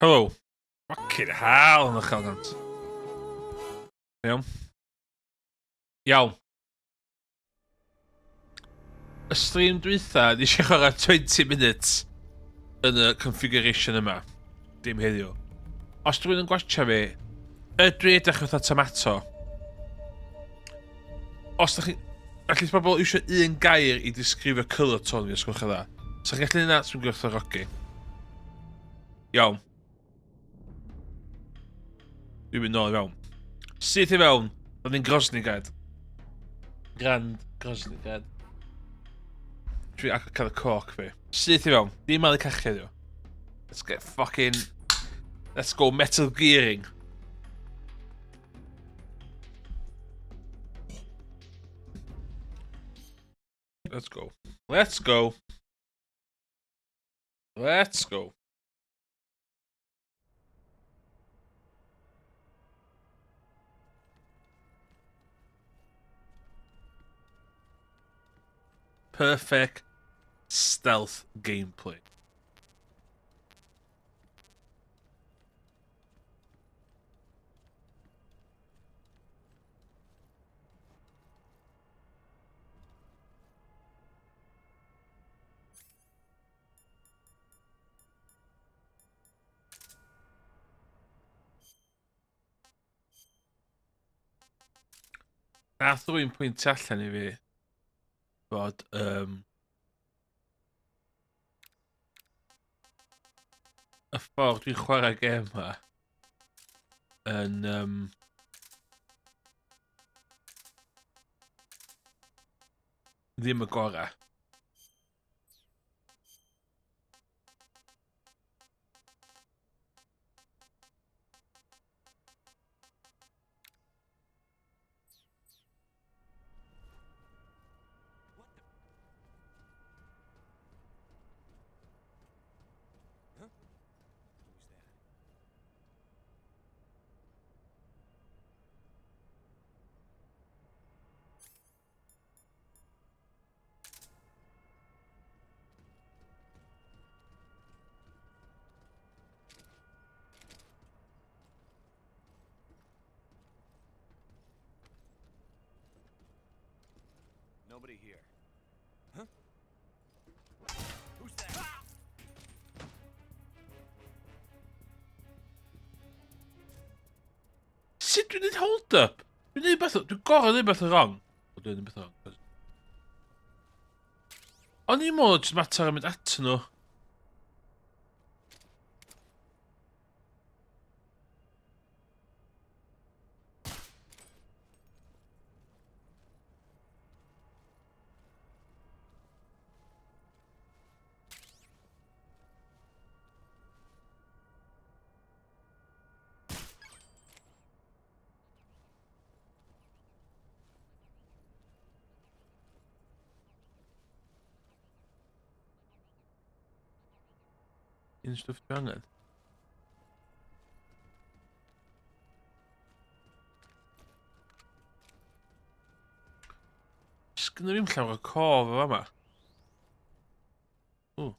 Helo. Fucking hell yn uchelgant. Iawn. Iawn. Y stream dwytha, ni eisiau chwarae 20 minutes yn y configuration yma. Dim heddiw. Os dwi'n yn gwachio fi, ydw i edrych fatha tomato. Os da chi... Allai pobl eisiau un gair i disgrifio colour tone fi os gwch dda. So chi'n gallu neud sy'n gwerthfawrogi. Iawn. Dwi'n mynd nôl i fewn. Syth i fewn, roedd ni'n grosnigad. Grand grosnigad. Dwi'n ac cael y coc fi. Syth i fewn, dim mael i cachu ddiw. Let's get fucking... Let's go metal gearing. Let's go. Let's go. Let's go. Perfect stealth gameplay. Nath rwy'n pwynt allan i fi bod y ffordd dwi'n chwarae gêm ma yn ddim y gorau. Nobody here. Huh? Who's that? Sut dwi'n neud hold up? Dwi'n gorau neud beth yn wrong. Dwi'n neud beth yn wrong. O'n i modd jyst mater yn mynd at nhw. Un stwff dwi angen. Sgynna fi'm llawer o cof o fama. Ww.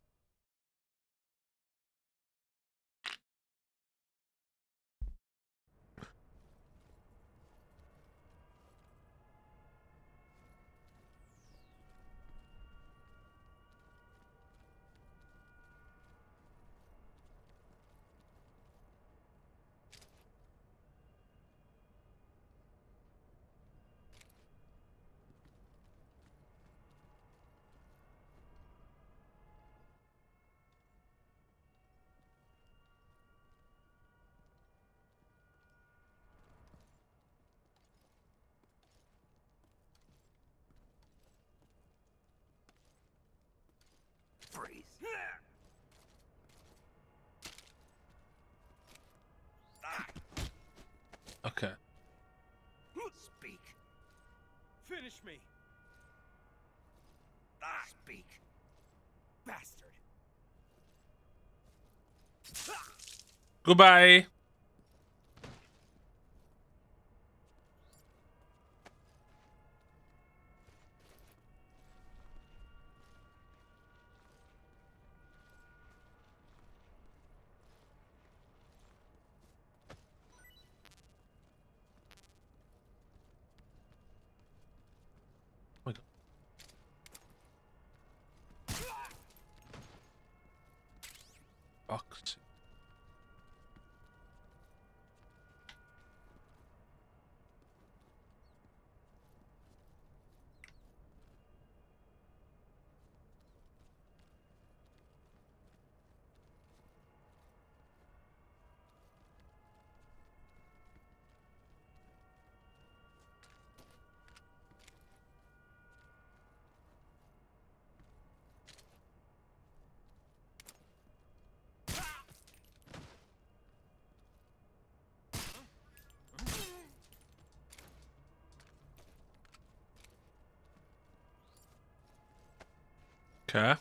Freeze. Okay. Speak. Finish me. Speak. Bastard. Goodbye. Oxy. Okay.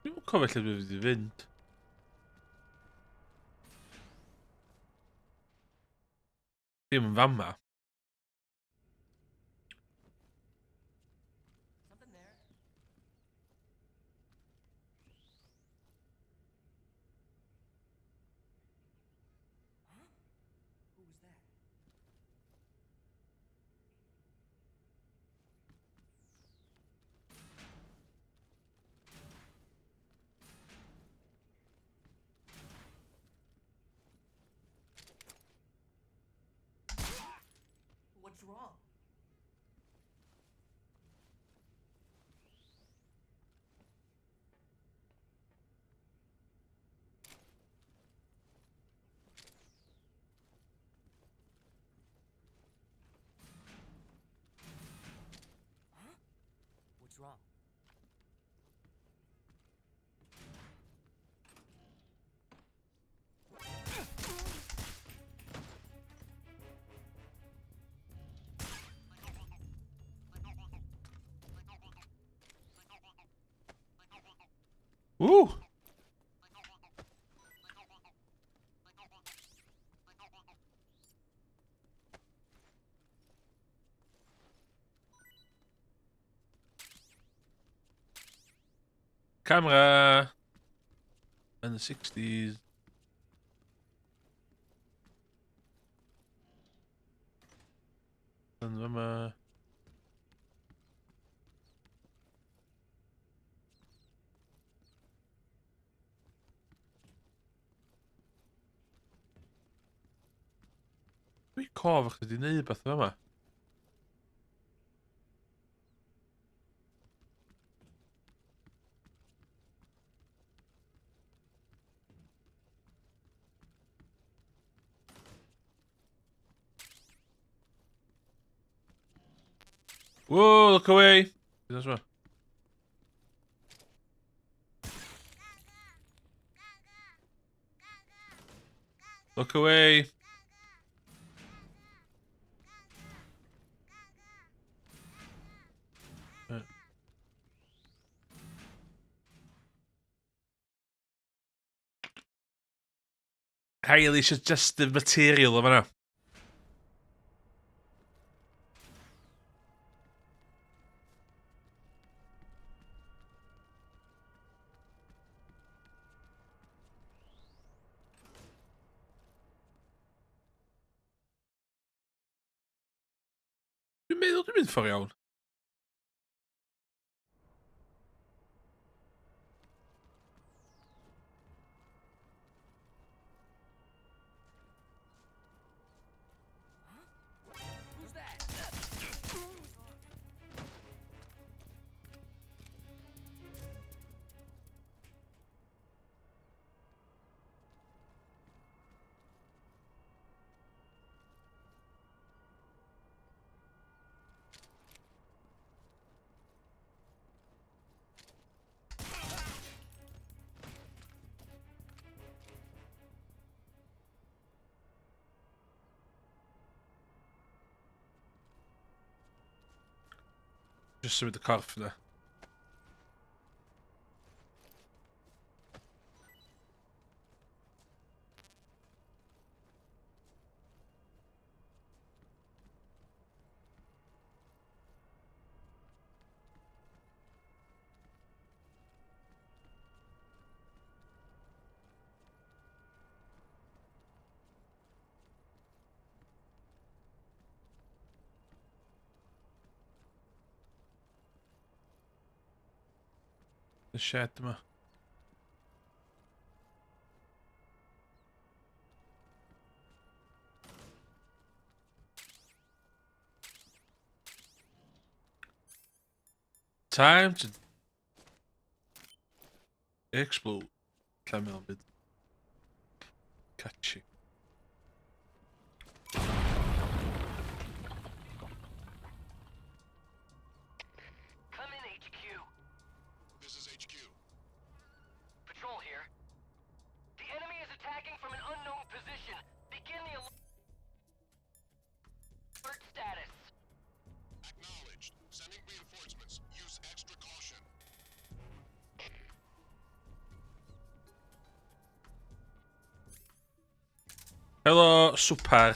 Dwi'n cofio lle dwi wedi fynd. Dim yn fama. Something there. Huh? Who was that? What's wrong? Huh? What's wrong? Woo! Camera. In the 60s. Yn fama. Dwi'n cofio chdi 'di neud beth fama. Whoa, look away. That's right. Look away. Highly suggestive material yma na. Dwi'n meddwl dwi'n mynd ffordd iawn. Who's that? Just symud y corff na. Y shed yma. Time to explode. Climb in a bit. Catchy. Come in, HQ. This is HQ. Patrol here. The enemy is attacking from an unknown position. Begin the alert status. Acknowledged. Sending reinforcements. Use extra caution. Hello, super.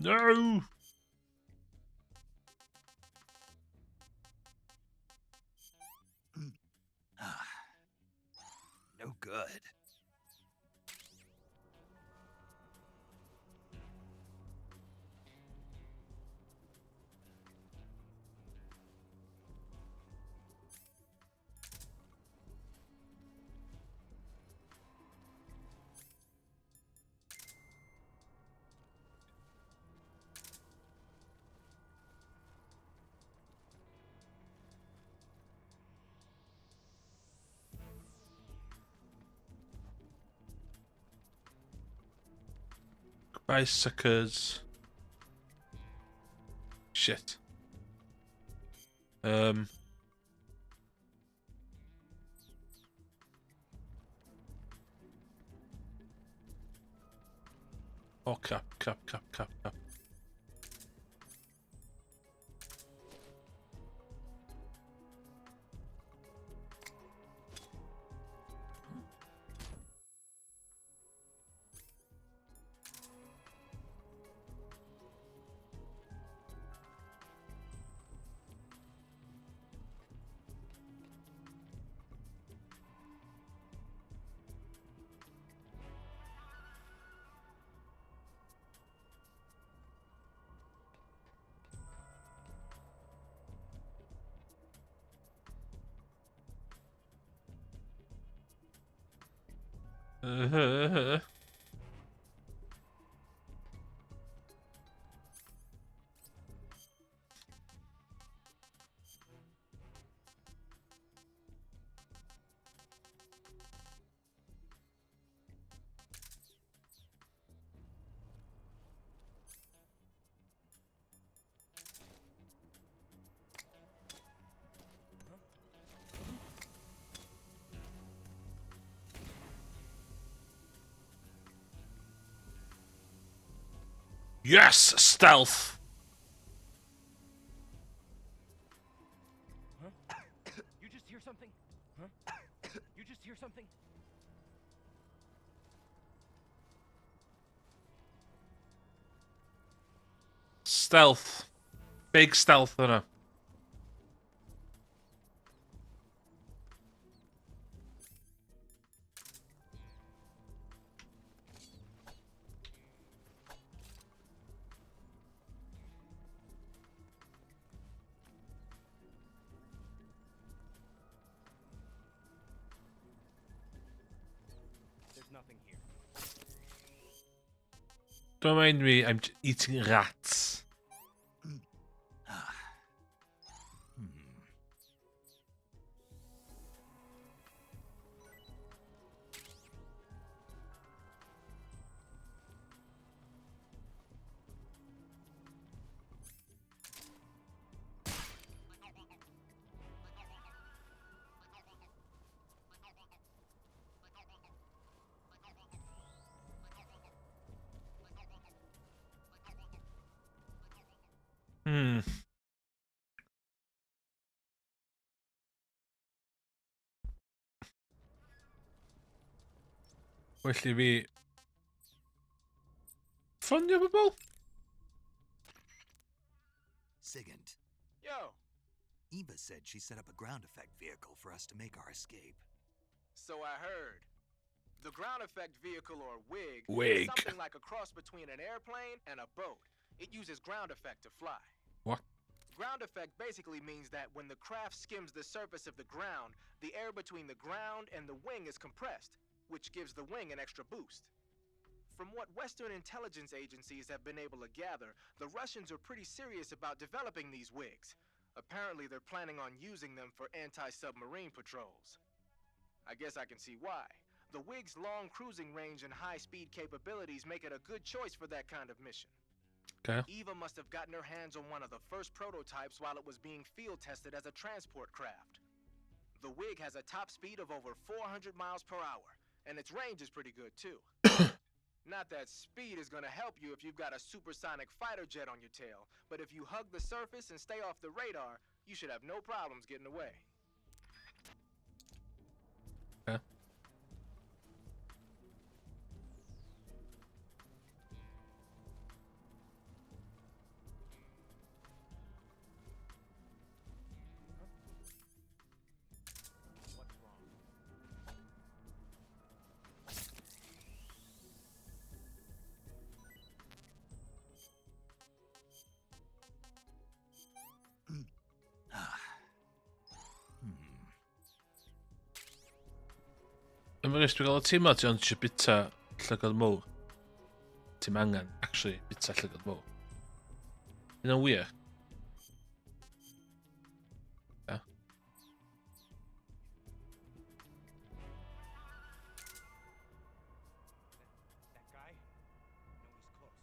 No! No good. Goodbye, suckers. Shit. Oh, cap. Yes, stealth. You just hear something? Huh? You just hear something? Stealth. Big stealth, innit? There's nothing here. Don't mind me, I'm eating rats. Well i fi ffonio bobl? Sigint. Yo, Eva said she set up a ground effect vehicle for us to make our escape. so I heard. The ground effect vehicle, or WIG, Wig. is something like a cross between an airplane and a boat. It uses ground effect to fly. What? Ground effect basically means that when the craft skims the surface of the ground, the air between the ground and the wing is compressed, which gives the wing an extra boost. From what Western intelligence agencies have been able to gather, the Russians are pretty serious about developing these wigs. Apparently, they're planning on using them for anti-submarine patrols. I guess I can see why. The wig's long cruising range and high-speed capabilities make it a good choice for that kind of mission. Okay. Eva must have gotten her hands on one of the first prototypes while it was being field tested as a transport craft. The wig has a top speed of over 400 miles per hour, and its range is pretty good too. Not that speed is gonna help you if you've got a supersonic fighter jet on your tail, but if you hug the surface and stay off the radar, you should have no problems getting away. Okay. What's wrong? Yn fyrus, dwi'n gael o teimlo ti ond eisiau bita llygod mowr. Ti'n angen, actually, bita llygod mowr. Yna'n wir? Yeah. That guy? No, he's close.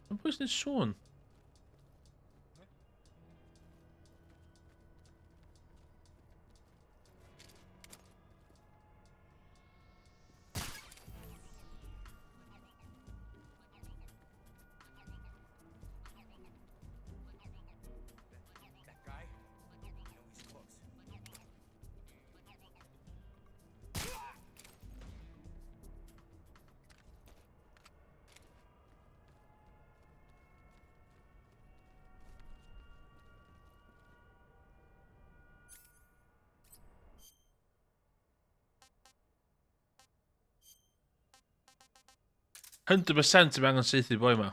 Yn bwys ni'n sôn? That guy? No, he's close. Hundred percent ti'n angen saethu boi ma.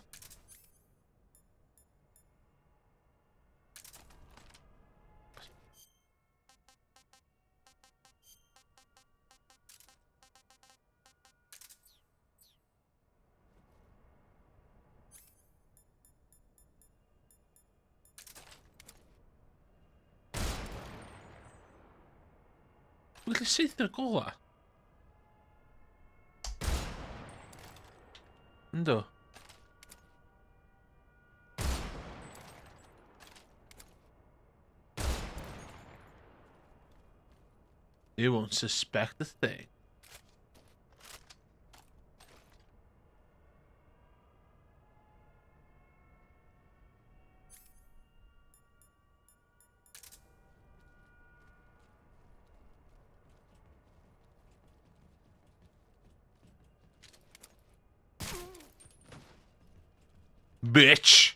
Dwi'n gallu saethu'r gola? Ynddo? You won't suspect a thing. Bitch!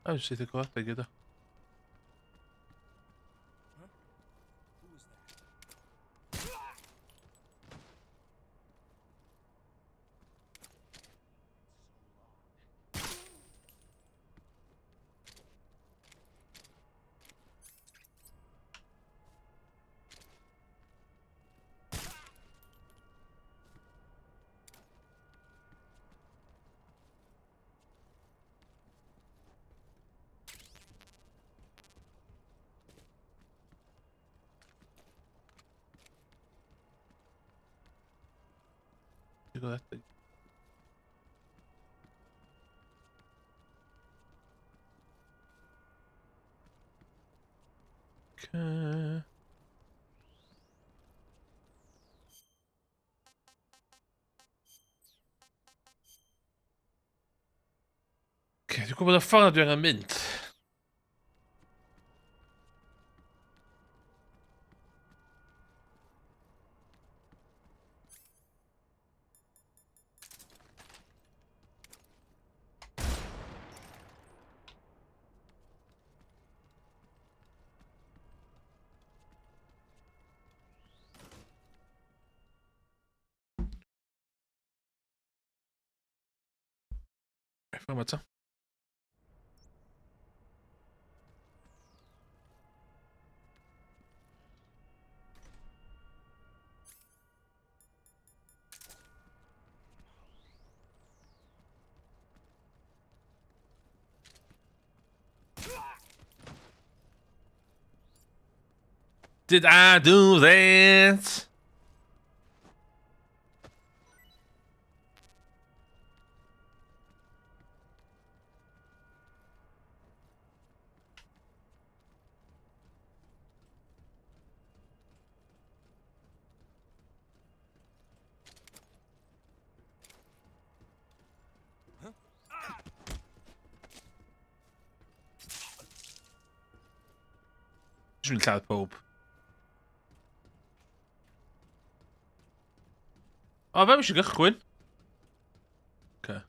Oh, see the car, they get it. Who was that? go that thing. Okay. Okay, dwi'n gwybod y ffordd dwi angen mynd. Ffordd yma ta. Did I do that? Dwi'n lladd pob. O, fe eisiau gychwyn. Okay.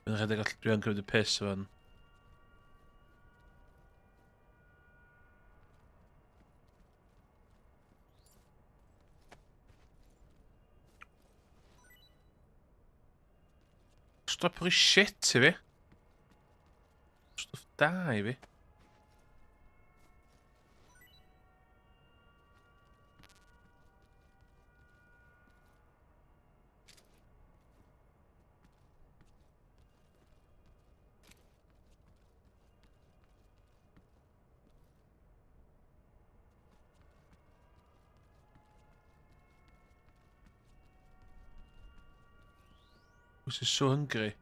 Yn rhedeg all dwi'n cymryd y piss fan. Stop o'r shit i fi. Stwff da i fi. This is so hungry.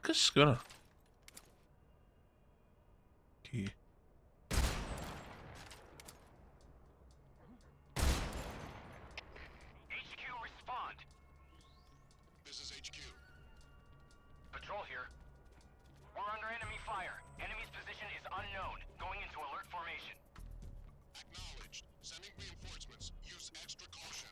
Cysgu hwnna. Ci. HQ, respond. This is HQ. Patrol here. We're under enemy fire. Enemy's position is unknown. Going into alert formation. Acknowledged. Sending reinforcements. Use extra caution.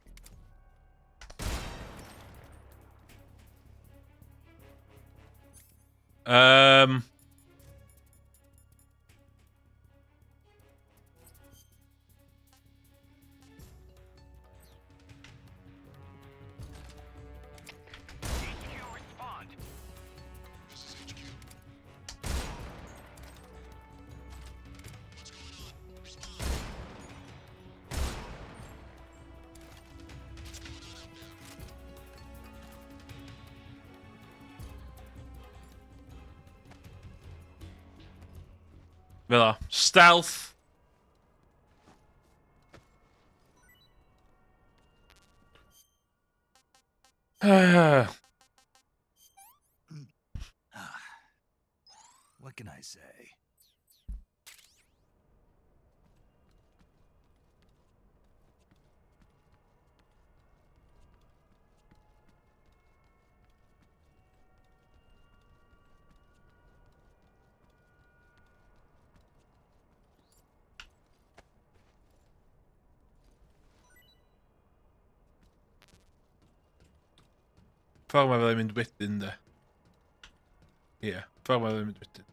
HQ, respond. This is HQ. What's going on? Respond. What's going on out there? Fel o. Stealth. What can I say? Ffordd mae fe'n mynd wedyn, de. Ie, ffordd mae fe'n mynd wedyn.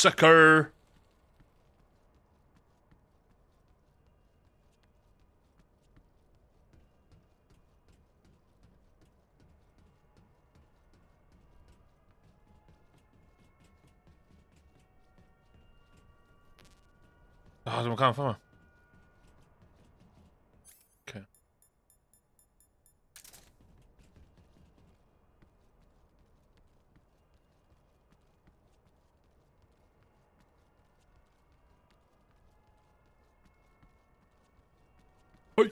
Sucker! Ah, dwi'n cael ffordd. Okay. Hoi!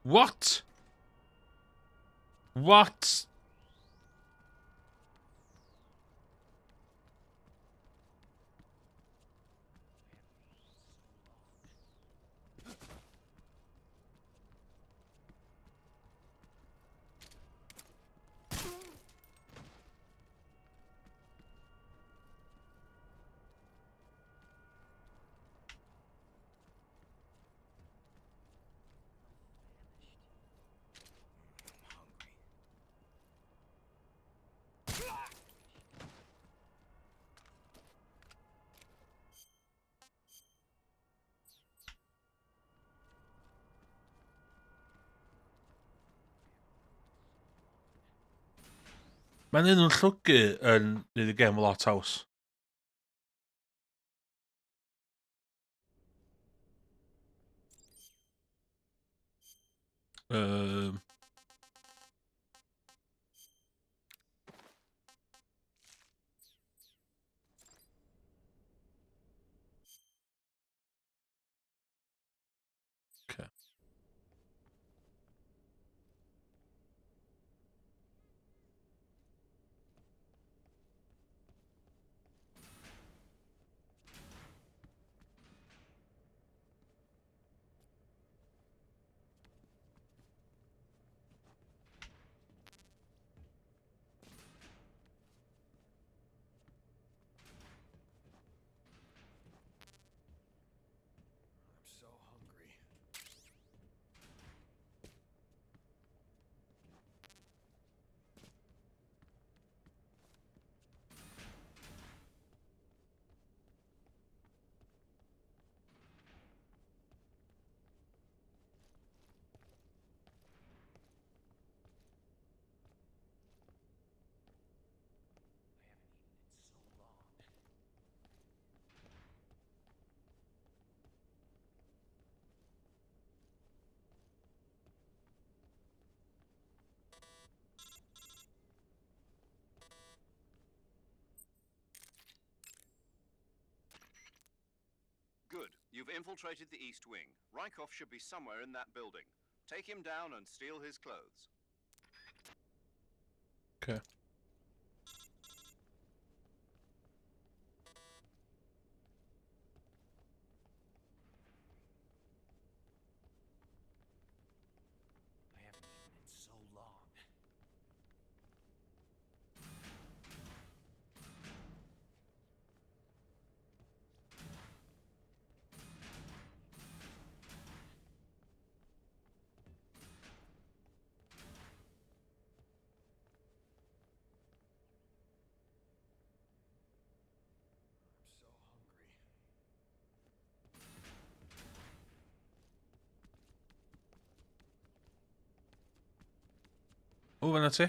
What? What? Mae'n un nhw'n llwgu yn neud y gêm a lot haws. Um, okay. I'm so hungry. Good. You've infiltrated the East Wing. Rykov should be somewhere in that building. Take him down and steal his clothes. Okay. I haven't eaten in so long. I'm so hungry. O, fan'na ti.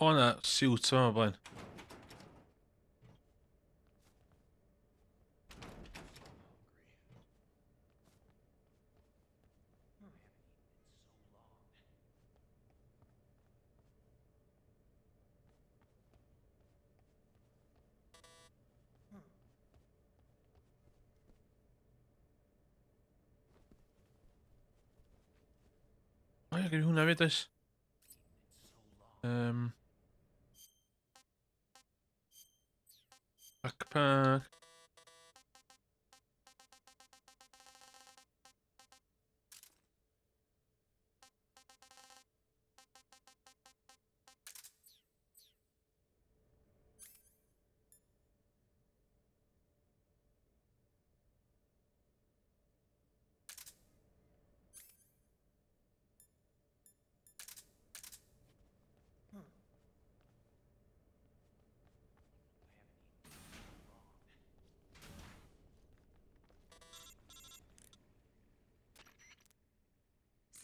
O na, siwt yma o blaen. O ie, gen i hwnna fyd oes. Backpack.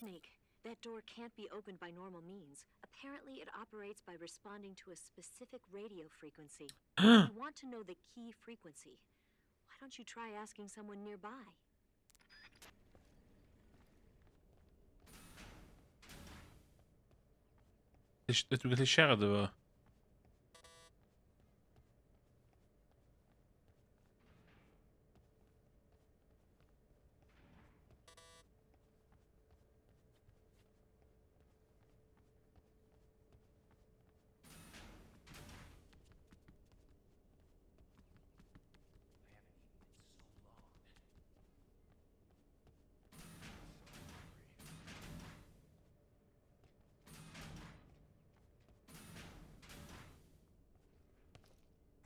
Snake, that door can't be opened by normal means. Apparently, it operates by responding to a specific radio frequency. If you want to know the key frequency, why don't you try asking someone nearby? Ydw i'n gallu siarad efo?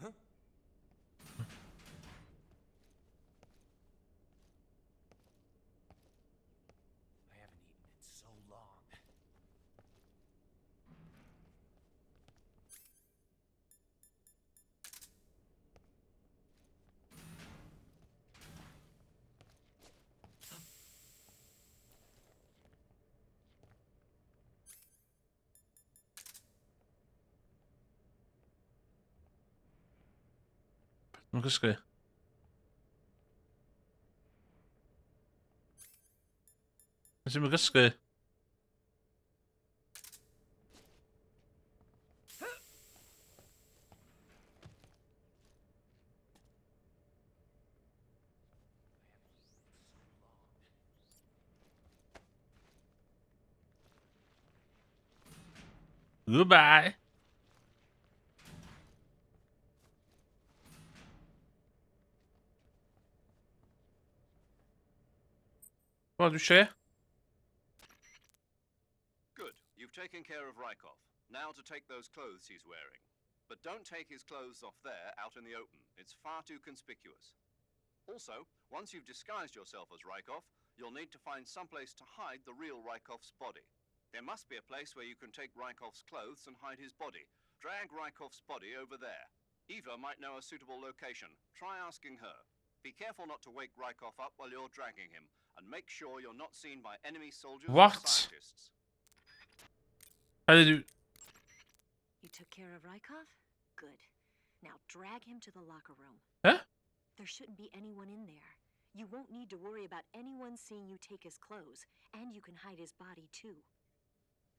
I haven't eaten in so long. Mae'n gysgu. Mae'n gysgu. Goodbye. What did you say? Good. You've taken care of Rykov. Now to take those clothes he's wearing. But don't take his clothes off there, out in the open. It's far too conspicuous. Also, once you've disguised yourself as Rykov, you'll need to find someplace to hide the real Rykov's body. There must be a place where you can take Rykov's clothes and hide his body. Drag Rykov's body over there. Eva might know a suitable location. Try asking her. Be careful not to wake Rykov up while you're dragging him, and make sure you're not seen by enemy soldiers or What? scientists. How did you... You took care of Rykov? Good. Now drag him to the locker room. Huh? There shouldn't be anyone in there. You won't need to worry about anyone seeing you take his clothes, and you can hide his body too.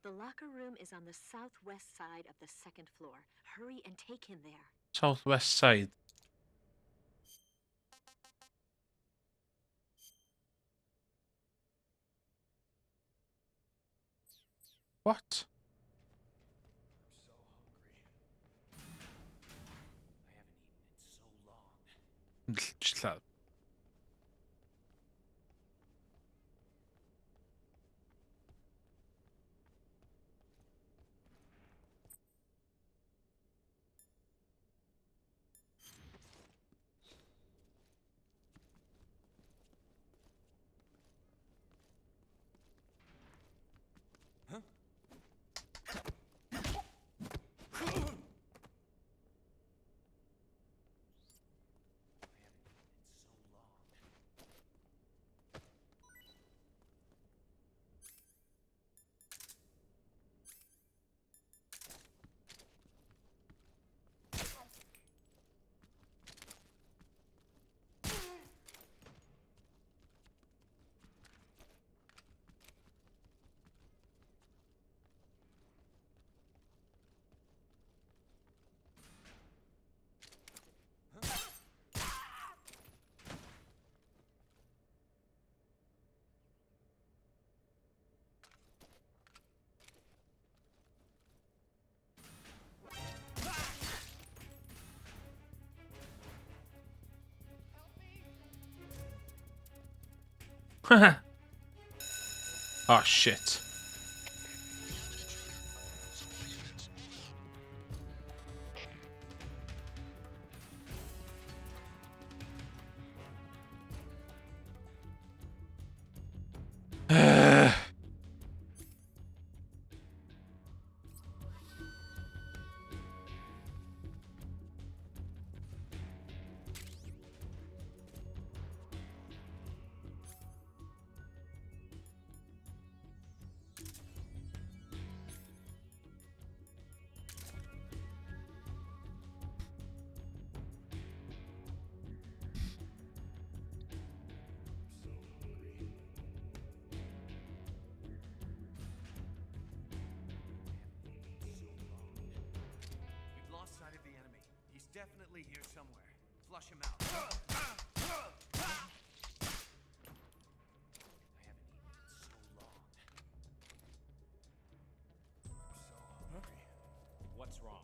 The locker room is on the southwest side of the second floor. Hurry and take him there. Southwest side. What? I'm so hungry. I haven't eaten in so long. Just that. Oh shit. We've lost sight of the enemy. He's definitely here somewhere. Flush him out. I haven't eaten in so long. I'm so hungry. What's wrong?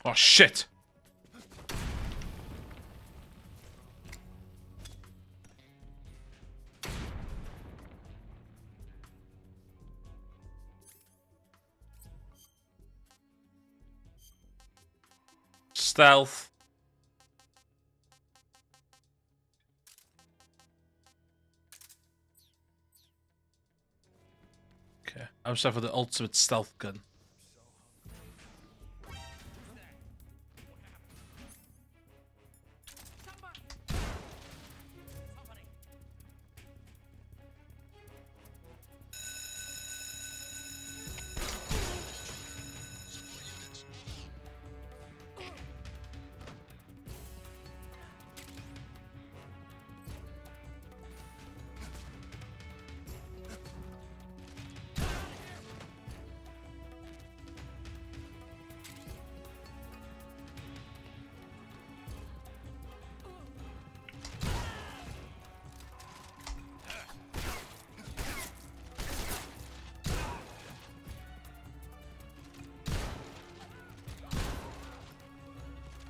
Oh shit. Stealth. Okay, I'm just for the ultimate stealth gun.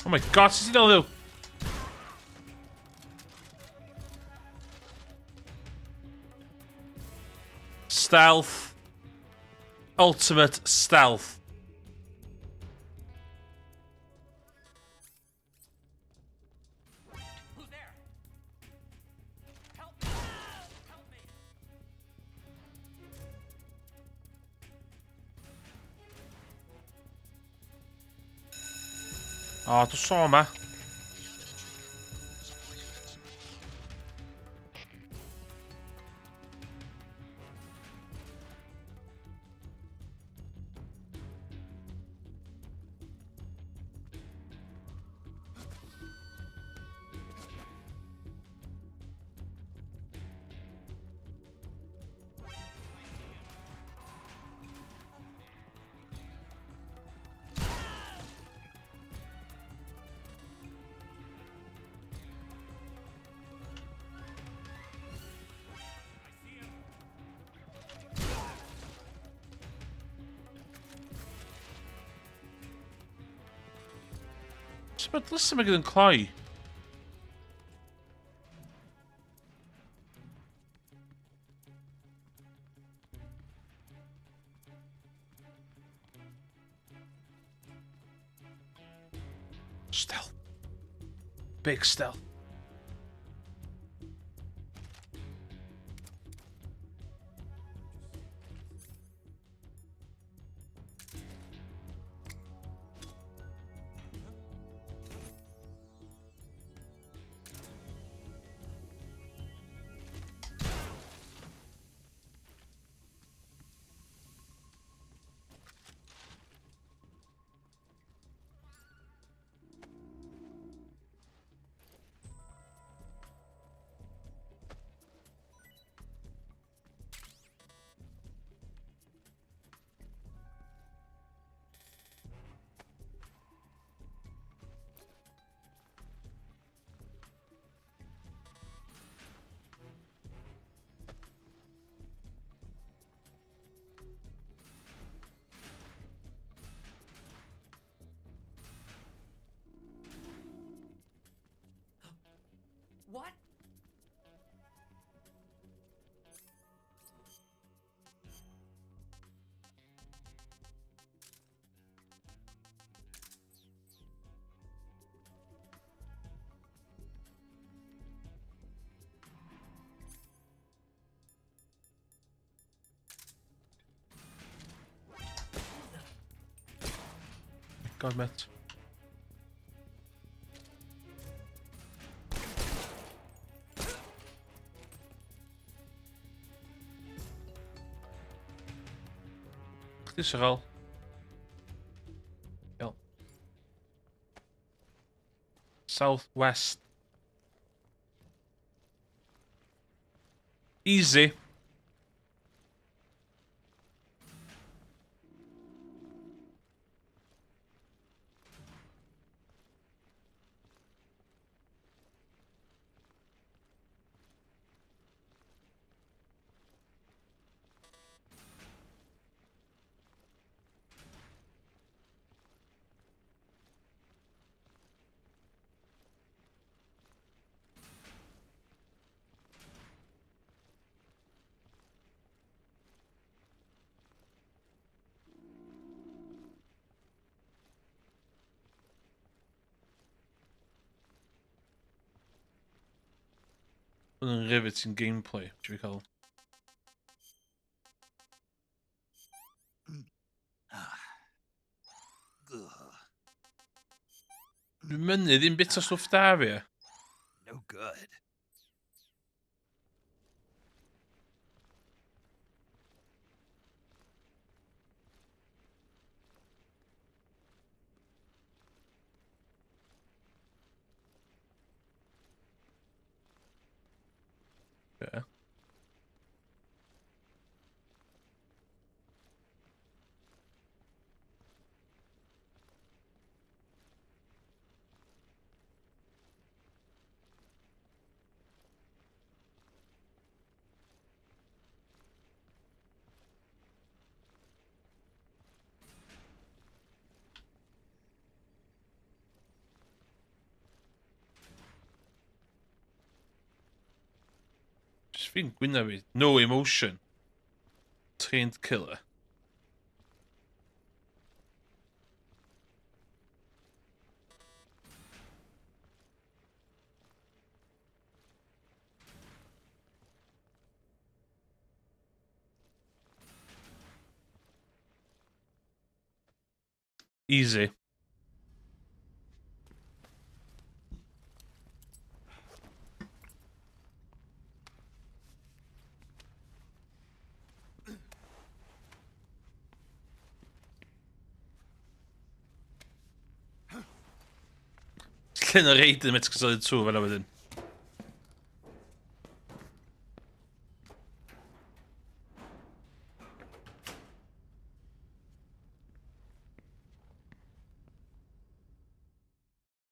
Oh my god, is he not little? Stealth. Ultimate stealth. Who's there? Help! Help me! Oh, tu soma. But listen, bigger than Cly. Stealth. Big stealth. God, mate. Het is er al. Ja. Southwest. Easy. Wat een riveting gameplay, should we call. Men, din bit stof daar weer. No good. Ja. Just think, win with no emotion. Trained killer. Easy. Generate met z'n zo, wat we doen.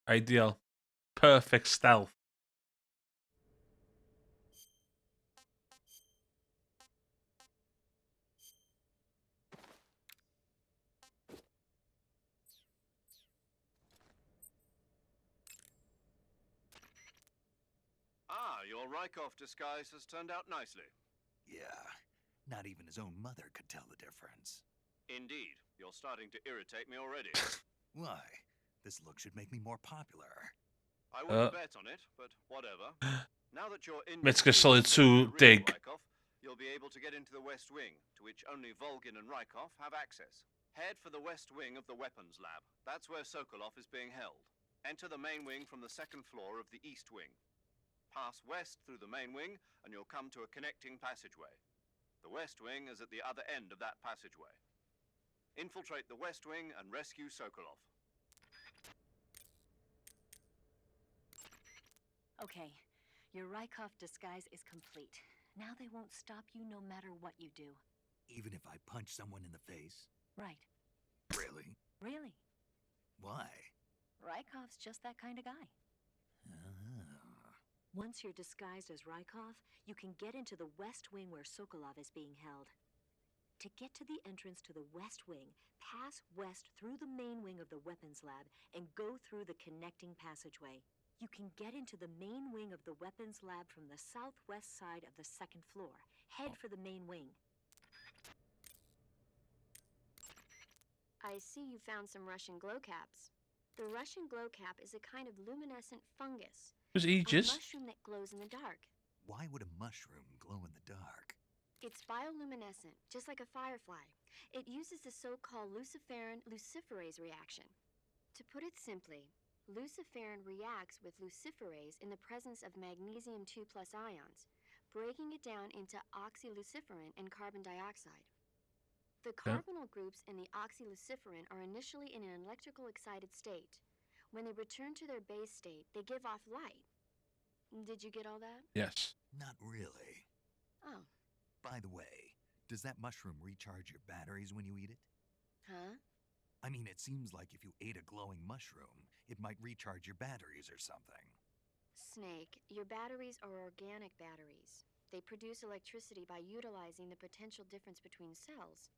Ideal. Perfect stealth. Ah, your Rykov disguise has turned out nicely. Yeah, not even his own mother could tell the difference. Indeed, you're starting to irritate me already. Why? This look should make me more popular. I wouldn't bet on it, but whatever. Now that you're in Metal Gear Solid 2 dig. Rykov, you'll be able to get into the West Wing, to which only Volgin and Rykov have access. Head for the West Wing of the Weapons Lab. That's where Sokolov is being held. Enter the main wing from the second floor of the East Wing. Pass west through the main wing, and you'll come to a connecting passageway. The West Wing is at the other end of that passageway. Infiltrate the West Wing and rescue Sokolov. Okay, your Rykov disguise is complete. Now they won't stop you no matter what you do. Even if I punch someone in the face? Right. Really? Really. Why? Rykov's just that kind of guy. Once you're disguised as Rykov, you can get into the West Wing where Sokolov is being held. To get to the entrance to the West Wing, pass west through the main wing of the Weapons Lab and go through the connecting passageway. You can get into the main wing of the Weapons Lab from the southwest side of the second floor. Head for the main wing. I see you found some Russian glow caps. The Russian glow cap is a kind of luminescent fungus. Was A Aegis? mushroom that glows in the dark. Why would a mushroom glow in the dark? It's bioluminescent, just like a firefly. It uses the so-called luciferin luciferase reaction. To put it simply, luciferin reacts with luciferase in the presence of magnesium 2+ ions, breaking it down into oxyluciferin and carbon dioxide. The carbonyl groups in the oxyluciferin are initially in an electrical excited state. When they return to their base state, they give off light. Did you get all that? Yes. Not really. Oh, By the way, does that mushroom recharge your batteries when you eat it? huh? I mean, it seems like if you ate a glowing mushroom, it might recharge your batteries or something. Snake, your batteries are organic batteries. They produce electricity by utilizing the potential difference between cells.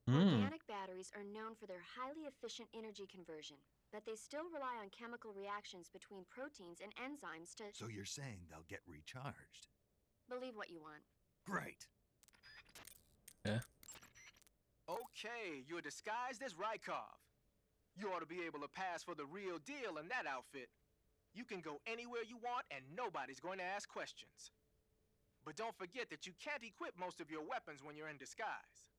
Organic batteries are known for their highly efficient energy conversion, but they still rely on chemical reactions between proteins and enzymes to... So you're saying they'll get recharged? Believe what you want. Great. Yeah. Okay, you're disguised as Rykov. You ought to be able to pass for the real deal in that outfit. You can go anywhere you want and nobody's going to ask questions. But don't forget that you can't equip most of your weapons when you're in disguise.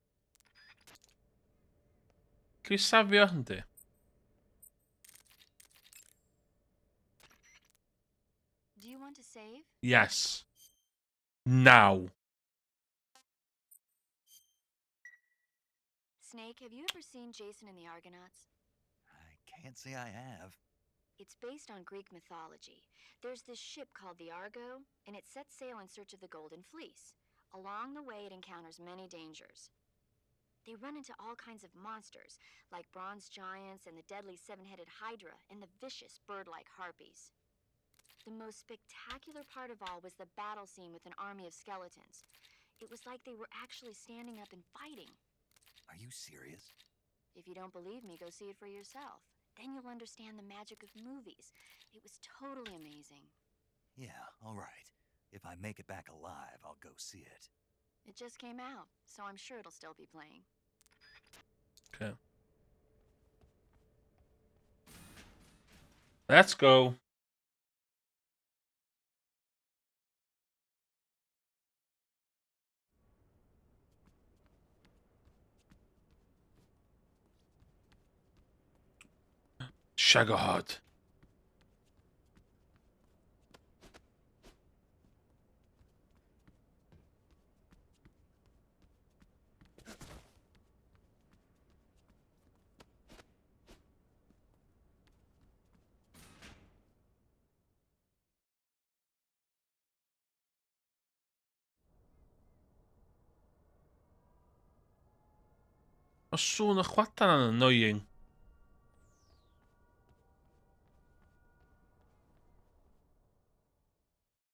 Can vi safio hynny? Do you want to save? Yes. Now. Snake, have you ever seen Jason and the Argonauts? I can't say I have. It's based on Greek mythology. There's this ship called the Argo, and it sets sail in search of the Golden Fleece. Along the way, it encounters many dangers. They run into all kinds of monsters, like bronze giants and the deadly seven-headed Hydra and the vicious bird-like harpies. The most spectacular part of all was the battle scene with an army of skeletons. It was like they were actually standing up and fighting. Are you serious? If you don't believe me, go see it for yourself. Then you'll understand the magic of movies. It was totally amazing. Yeah, all right. If I make it back alive, I'll go see it. It just came out, so I'm sure it'll still be playing. Okay. Let's go. Shagahad. Mae sŵn y chwadan yn annoying.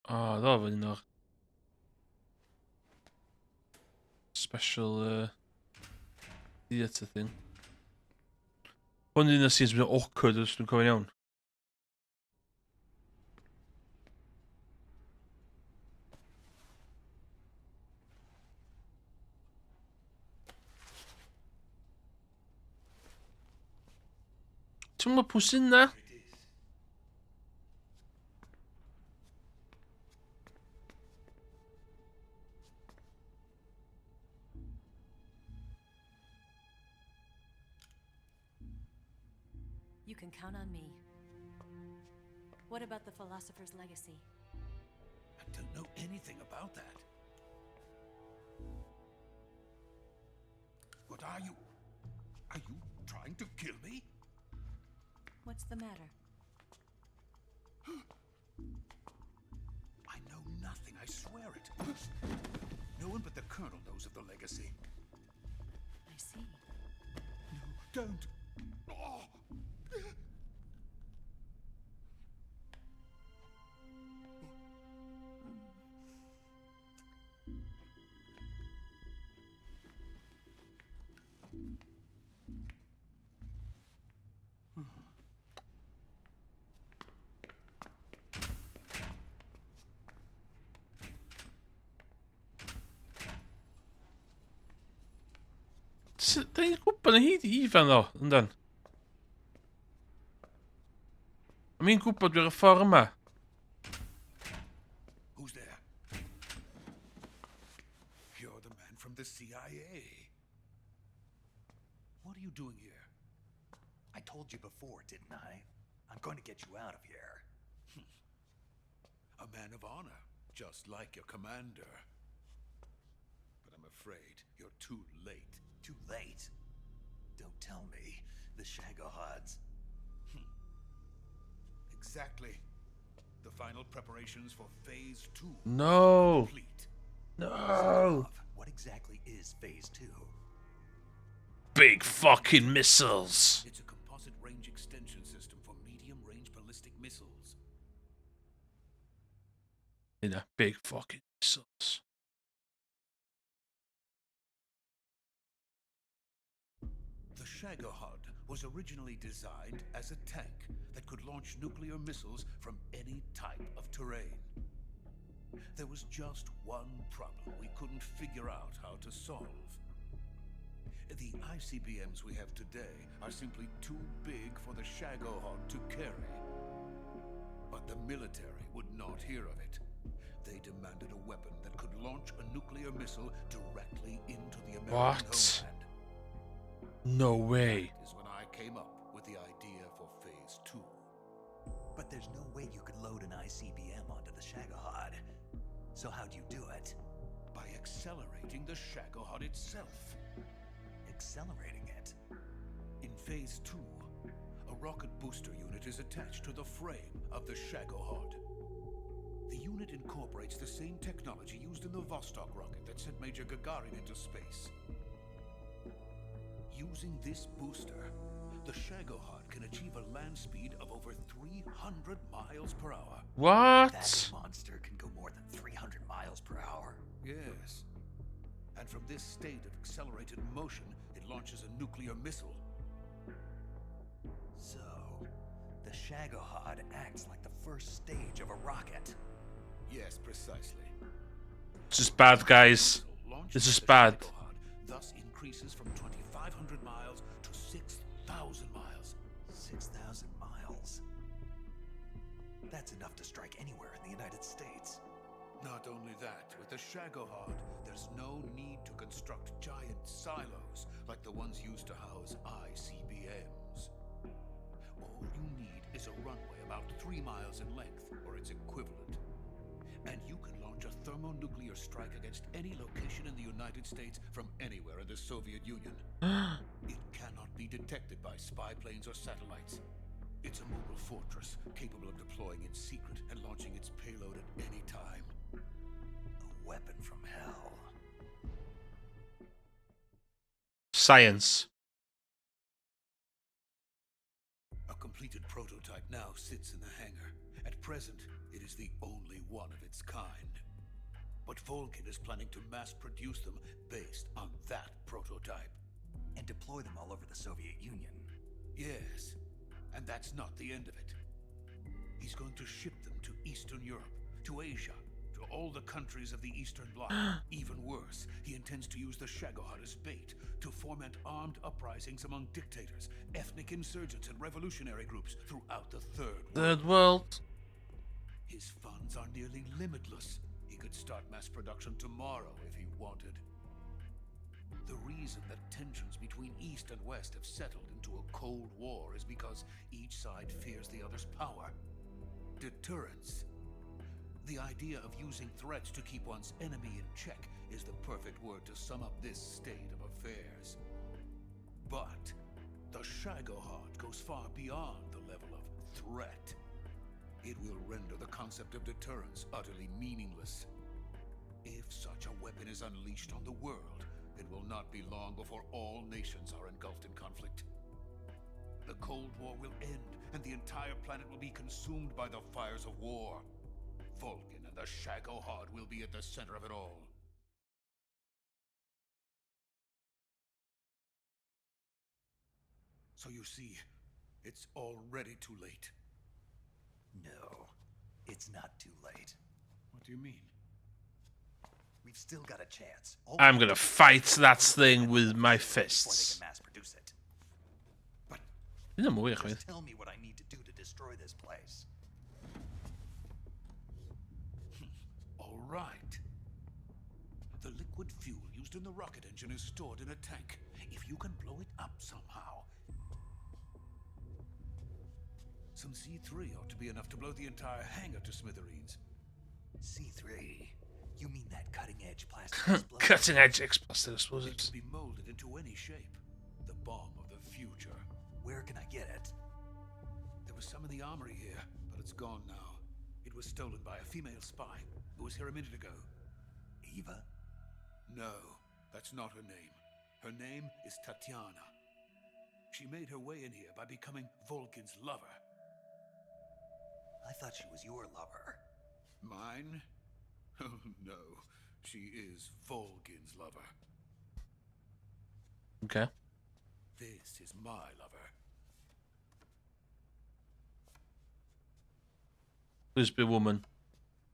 Oh, ddo fan un o'r special theatre thing. Hwn un o'r scenes bydd awkward os dwi'n cofio'n iawn. Ti'n mwyn pwy sy'n na? You can count on me. What about the philosopher's legacy? I don't know anything about that. What are you? Are you trying to kill me? What's the matter? I know nothing, I swear it. No one but the Colonel knows of the legacy. I see. No, don't. Oh. Da ni'n gwybod na hi di ifan o, yndan? A mi'n gwybod dwi'n y ffordd yma. Who's there? You're the man from the CIA. What are you doing here? I told you before, didn't I? I'm going to get you out of here. A man of honor, just like your commander. But I'm afraid you're too late. Too late? Don't tell me. The Shagohods. Exactly. The final preparations for Phase 2 No. complete. No. What exactly is Phase 2? Big fucking missiles. It's a composite range extension system for medium-range ballistic missiles. You know, big fucking missiles. The Shagohod was originally designed as a tank that could launch nuclear missiles from any type of terrain. There was just one problem we couldn't figure out how to solve. The ICBMs we have today are simply too big for the Shagohod to carry. But the military would not hear of it. They demanded a weapon that could launch a nuclear missile directly into the American homeland. No way. That is when I came up with the idea for Phase 2. But there's no way you could load an ICBM onto the Shagohod. So how'd you do it? By accelerating the Shagohod itself. Accelerating it? In Phase 2, a rocket booster unit is attached to the frame of the Shagohod. The unit incorporates the same technology used in the Vostok rocket that sent Major Gagarin into space. Using this booster, the Shagohod can achieve a land speed of over 300 miles per hour. What? That monster can go more than 300 miles per hour. Yes. And from this state of accelerated motion, it launches a nuclear missile. So, the Shagohod acts like the first stage of a rocket. Yes, precisely. This is bad, guys. This is bad. Thus increases from 2,500 miles to 6,000 miles. 6,000 miles? That's enough to strike anywhere in the United States. Not only that, with the Shagohod, there's no need to construct giant silos like the ones used to house ICBMs. All you need is a runway about 3 miles in length, or its equivalent. And you can launch a thermonuclear strike against any location in the United States from anywhere in the Soviet Union. It cannot be detected by spy planes or satellites. It's a mobile fortress, capable of deploying in secret and launching its payload at any time. A weapon from hell. Science. A completed prototype now sits in the hangar. At present, it is the only one of its kind. But Volkin is planning to mass produce them based on that prototype. And deploy them all over the Soviet Union. Yes, and that's not the end of it. He's going to ship them to Eastern Europe, to Asia, to all the countries of the Eastern Bloc. Even worse, he intends to use the Shagohod as bait to foment armed uprisings among dictators, ethnic insurgents, and revolutionary groups throughout the Third world. His funds are nearly limitless. He could start mass production tomorrow if he wanted. The reason that tensions between East and West have settled into a Cold War is because each side fears the other's power. Deterrence. The idea of using threats to keep one's enemy in check is the perfect word to sum up this state of affairs. But the Shagohod goes far beyond the level of threat. It will render the concept of deterrence utterly meaningless. If such a weapon is unleashed on the world, it will not be long before all nations are engulfed in conflict. The Cold War will end, and the entire planet will be consumed by the fires of war. Vulcan and the Shagohod will be at the center of it all. So you see, it's already too late. No, it's not too late. What do you mean? We've still got a chance. I'm gonna fight that thing with my Before they fists. can mass produce it. But Dit is mooi geweest. just tell me what I need to do to destroy this place. All right. The liquid fuel used in the rocket engine is stored in a tank. If you can blow it up somehow, Some C3 ought to be enough to blow the entire hangar to smithereens. C3? You mean that cutting-edge plastic explosive? Cutting edge explosive It explosives. can be molded into any shape. The bomb of the future. Where can I get it? There was some in the armory here, but it's gone now. It was stolen by a female spy who was here a minute ago. Eva? No, that's not her name. Her name is Tatiana. She made her way in here by becoming Volkin's lover. I thought she was your lover. Mine? Oh no, she is Volkin's lover. Okay. This is my lover. Lesbian woman.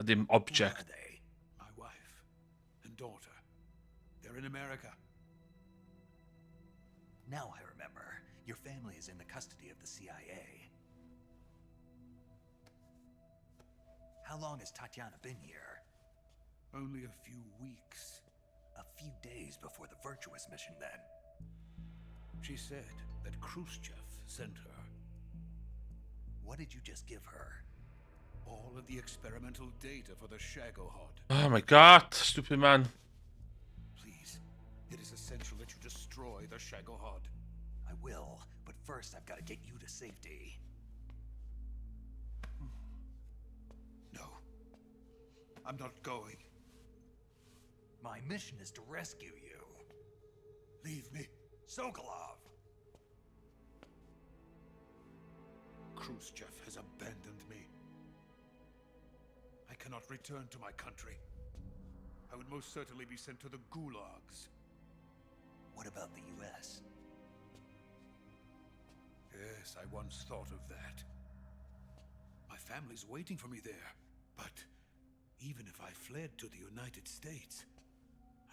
The Who object. are they? My wife and daughter. They're in America. Now I remember. Your family is in the custody of the CIA. How long has Tatiana been here? Only a few weeks. A few days before the Virtuous mission, then. She said that Khrushchev sent her. What did you just give her? All of the experimental data for the Shagohod. Oh my god, stupid man. Please, it is essential that you destroy the Shagohod. I will, but first I've got to get you to safety. No, I'm not going. My mission is to rescue you. Leave me. Sokolov! Khrushchev has abandoned me. I cannot return to my country. I would most certainly be sent to the gulags. What about the US? Yes, I once thought of that. My family's waiting for me there. But even if I fled to the United States,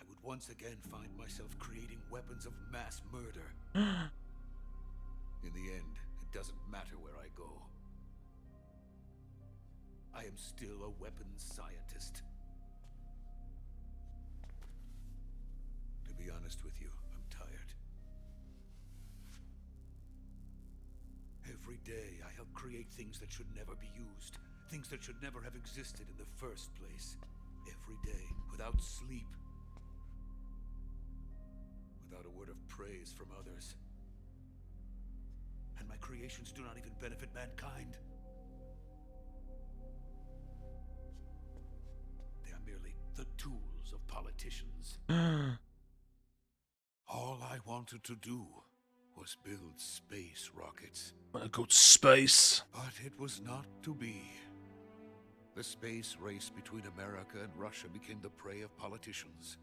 I would once again find myself creating weapons of mass murder. In the end, it doesn't matter where I go. I am still a weapons scientist. To be honest with you, I'm tired. Every day I help create things that should never be used. Things that should never have existed in the first place. Every day, without sleep. Without a word of praise from others. And my creations do not even benefit mankind. They are merely the tools of politicians. All I wanted to do was build space rockets. Wanna go to space. But it was not to be. The space race between America and Russia became the prey of politicians.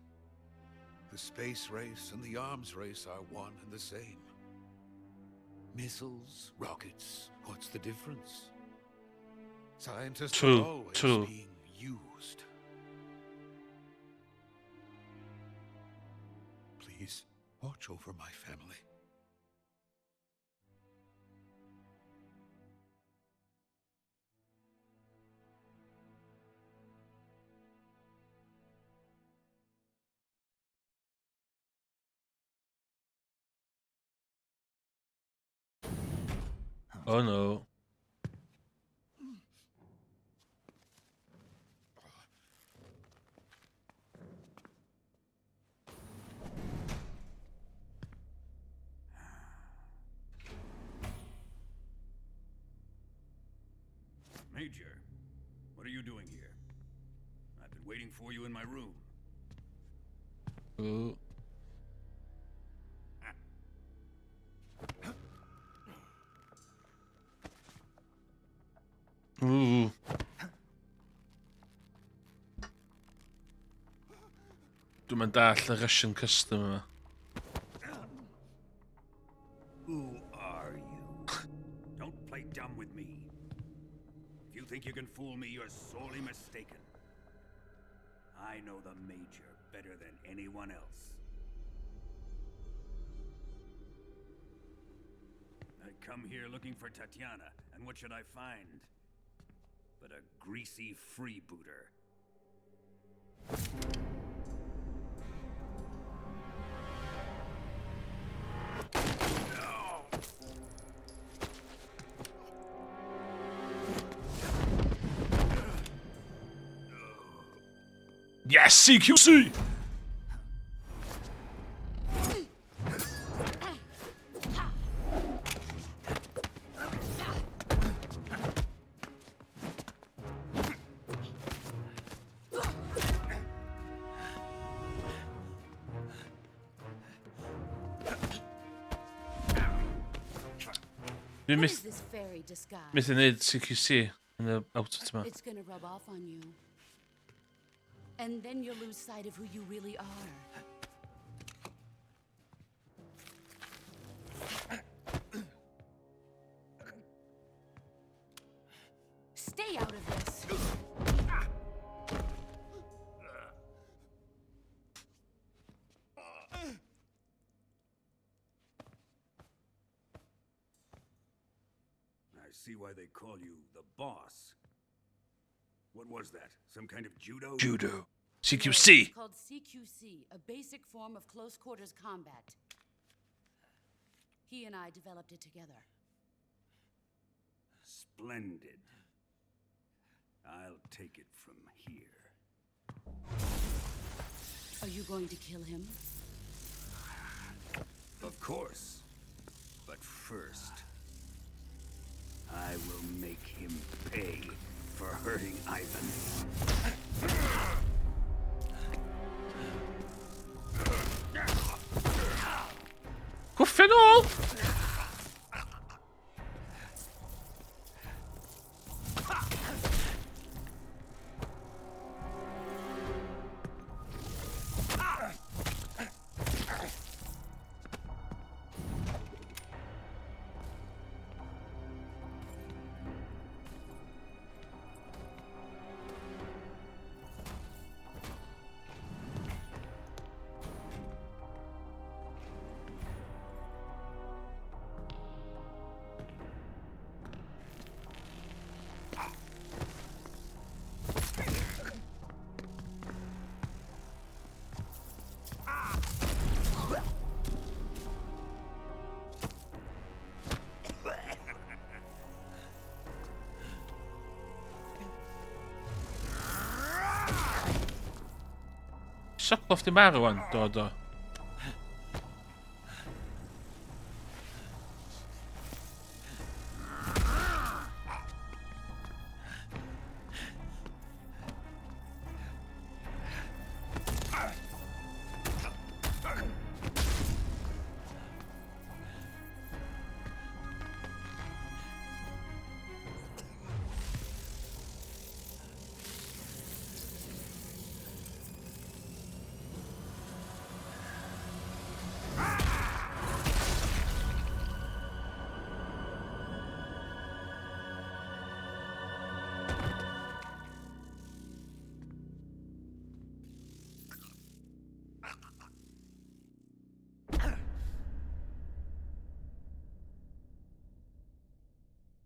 The space race and the arms race are one and the same. Missiles, rockets, what's the difference? Scientists are always being used. Please, watch over my family. Oh no. Major, what are you doing here? I've been waiting for you in my room. Oh. Ooh. Dwi'n mynd all y Russian custom yma. Who are you? Don't play dumb with me. If you think you can fool me, you're sorely mistaken. I know the Major better than anyone else. I come here looking for Tatiana, and what should I find? But a greasy freebooter. CQC! Vi What is this fairy disguise? missar ned CQC under outfit med. It's gonna rub off on you. And then you'll lose sight of who you really are. Stay out of this. I see why they call you the boss. What was that? Some kind of judo? Judo. No, CQC! it's called CQC, a basic form of close quarters combat. He and I developed it together. Splendid. I'll take it from here. Are you going to kill him? Of course. But first, I will make him pay for hurting Ivan. Gå final! Suck off the marijuana, då.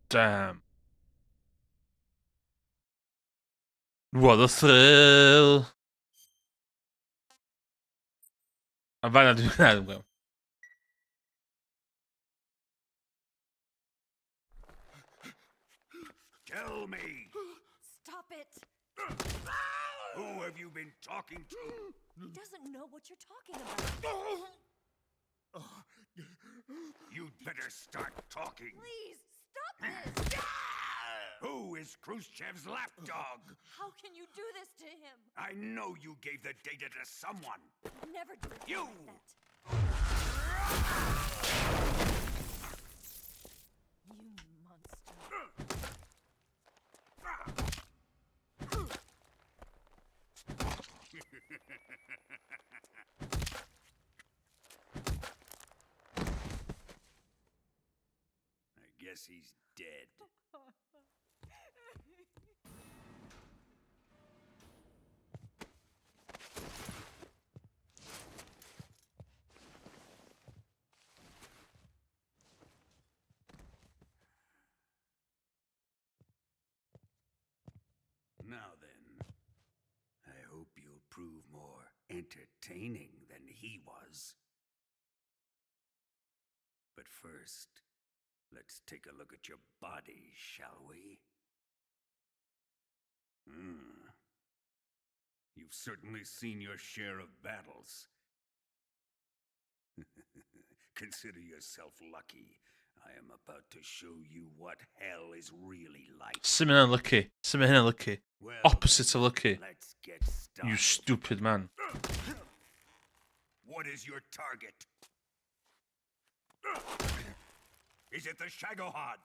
Damn. What a thrill! I'm bijna doen naar hem. Tell me, Stop it! who have you been talking to? He doesn't know what you're talking about. You'd better start talking. Please, stop this! Who is Khrushchev's lapdog? How can you do this to him? I know you gave the data to someone. Never do it You! like that. You monster. I guess he's dead. Now then, I hope you'll prove more entertaining than he was. But first, let's take a look at your body, shall we? You've certainly seen your share of battles. Consider yourself lucky. I am about to show you what hell is really like. Simon lucky. Simon lucky. Well, Opposite of lucky. let's get started. You stupid man. What is your target? Is it the Shagohod?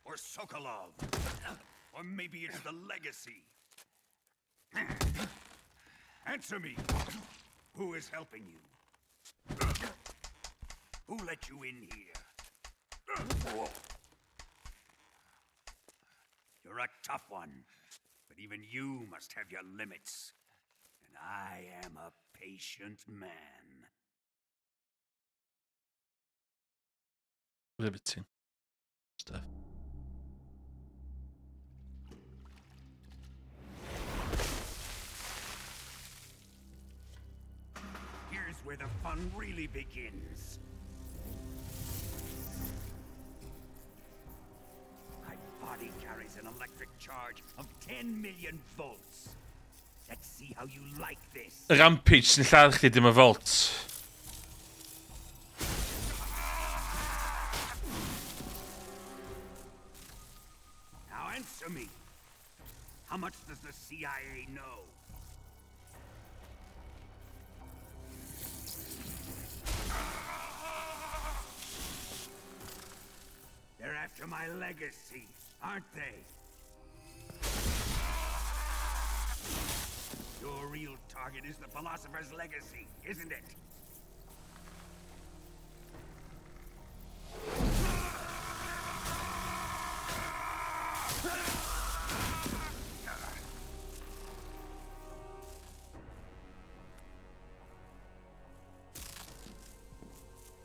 Or Sokolov? Or maybe it's the Legacy? Answer me. Who is helping you? Who let you in here? You're a tough one, but even you must have your limits. And I am a patient man. Riveting stuff. Here's where the fun really begins. My body carries an electric charge of 10 million volts. Let's see how you like this. Rampage sy'n lladd chdi dim y volt. Now answer me. How much does the CIA know? They're after my legacy, aren't they? Your real target is the Philosopher's Legacy, isn't it?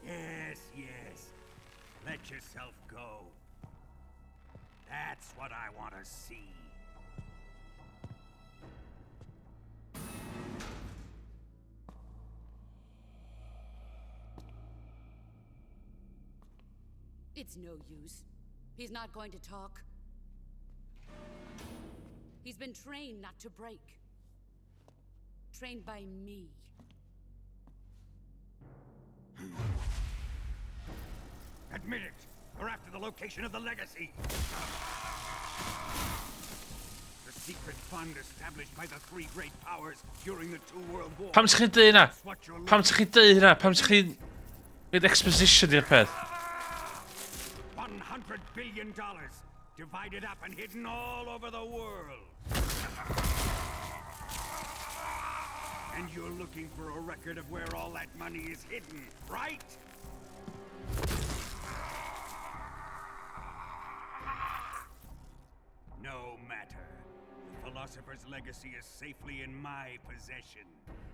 Yes, yes. Let yourself go. That's what I want to see. It's no use. He's not going to talk. He's been trained not to break. Trained by me. Admit it. We're after the location of the legacy. The secret fund established by the three great powers during the two world wars. Pam ti'n chi'n dweud hynna? Pam ti'n chi'n dweud hynna? Pam ti'n chi'n... Gwyd exposition i'r peth? $100 billion divided up and hidden all over the world. And you're looking for a record of where all that money is hidden, right? No matter. The Philosopher's Legacy is safely in my possession,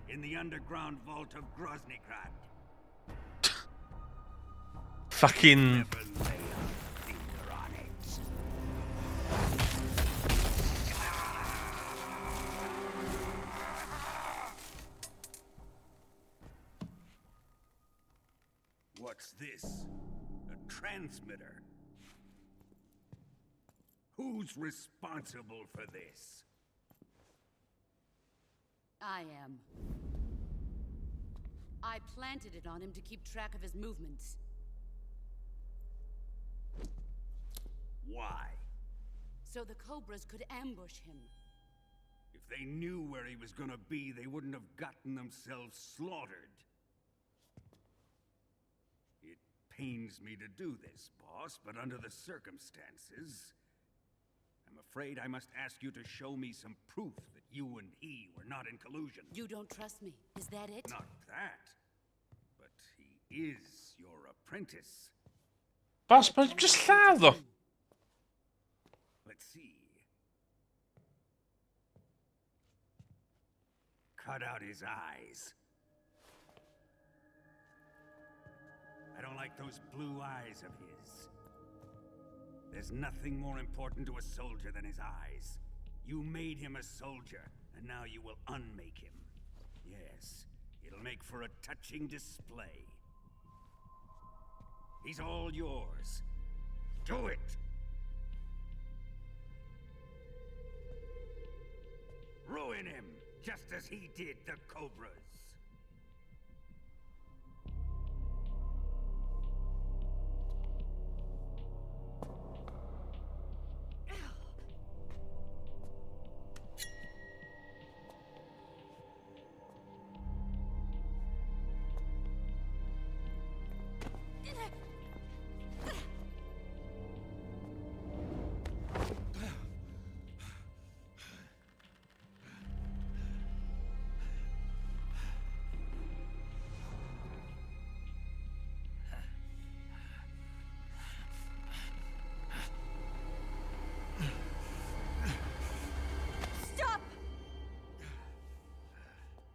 in the underground vault of Groznygrad. Fucking... Never lay a finger on it. What's this? A transmitter? Who's responsible for this? I am. I planted it on him to keep track of his movements. Why? So the Cobras could ambush him. If they knew where he was gonna be, they wouldn't have gotten themselves slaughtered. It pains me to do this, boss, but under the circumstances, I'm afraid I must ask you to show me some proof that you and he were not in collusion. You don't trust me, is that it? Not that. But he is your apprentice. Bas, mae'n just lladd o. Let's see. Cut out his eyes. I don't like those blue eyes of his. There's nothing more important to a soldier than his eyes. You made him a soldier, and now you will unmake him. Yes, it'll make for a touching display. He's all yours. Do it! ruin him, just as he did the Cobras.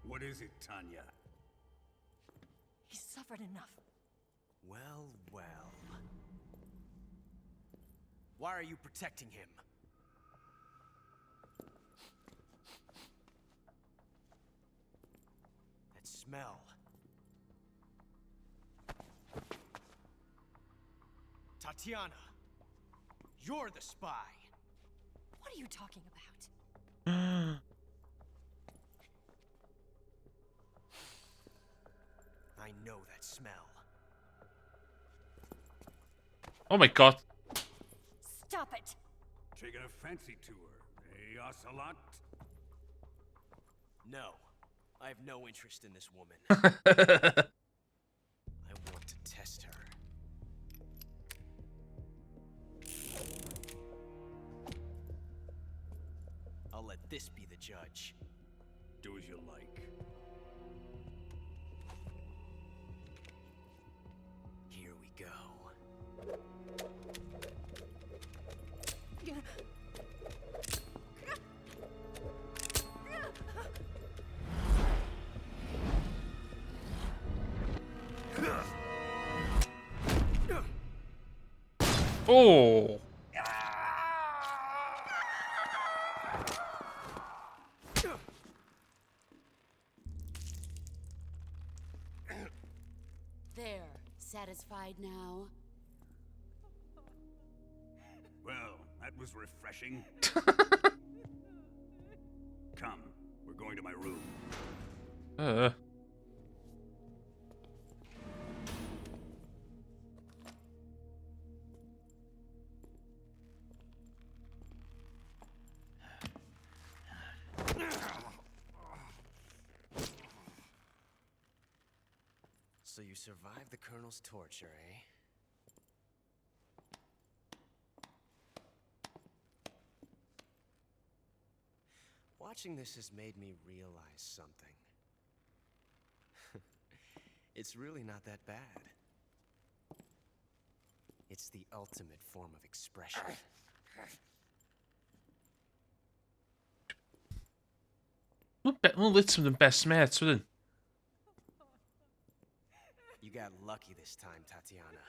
What is it, Tanya? He's suffered enough. Well, well. Why are you protecting him? That smell. Tatiana, you're the spy. What are you talking about? I know that smell. Oh my god. Stop it! Taking a fancy to her, eh, Ocelot? No, I have no interest in this woman. I want to test her. I'll let this be the judge. Do as you like. Here we go. Oh. There. Satisfied now? Well, that was refreshing. Come, we're going to my room. So you survived the Colonel's torture, eh? Watching this has made me realize something. It's really not that bad. It's the ultimate form of expression. Wel lid som den best mates, ydyn. You got lucky this time, Tatiana.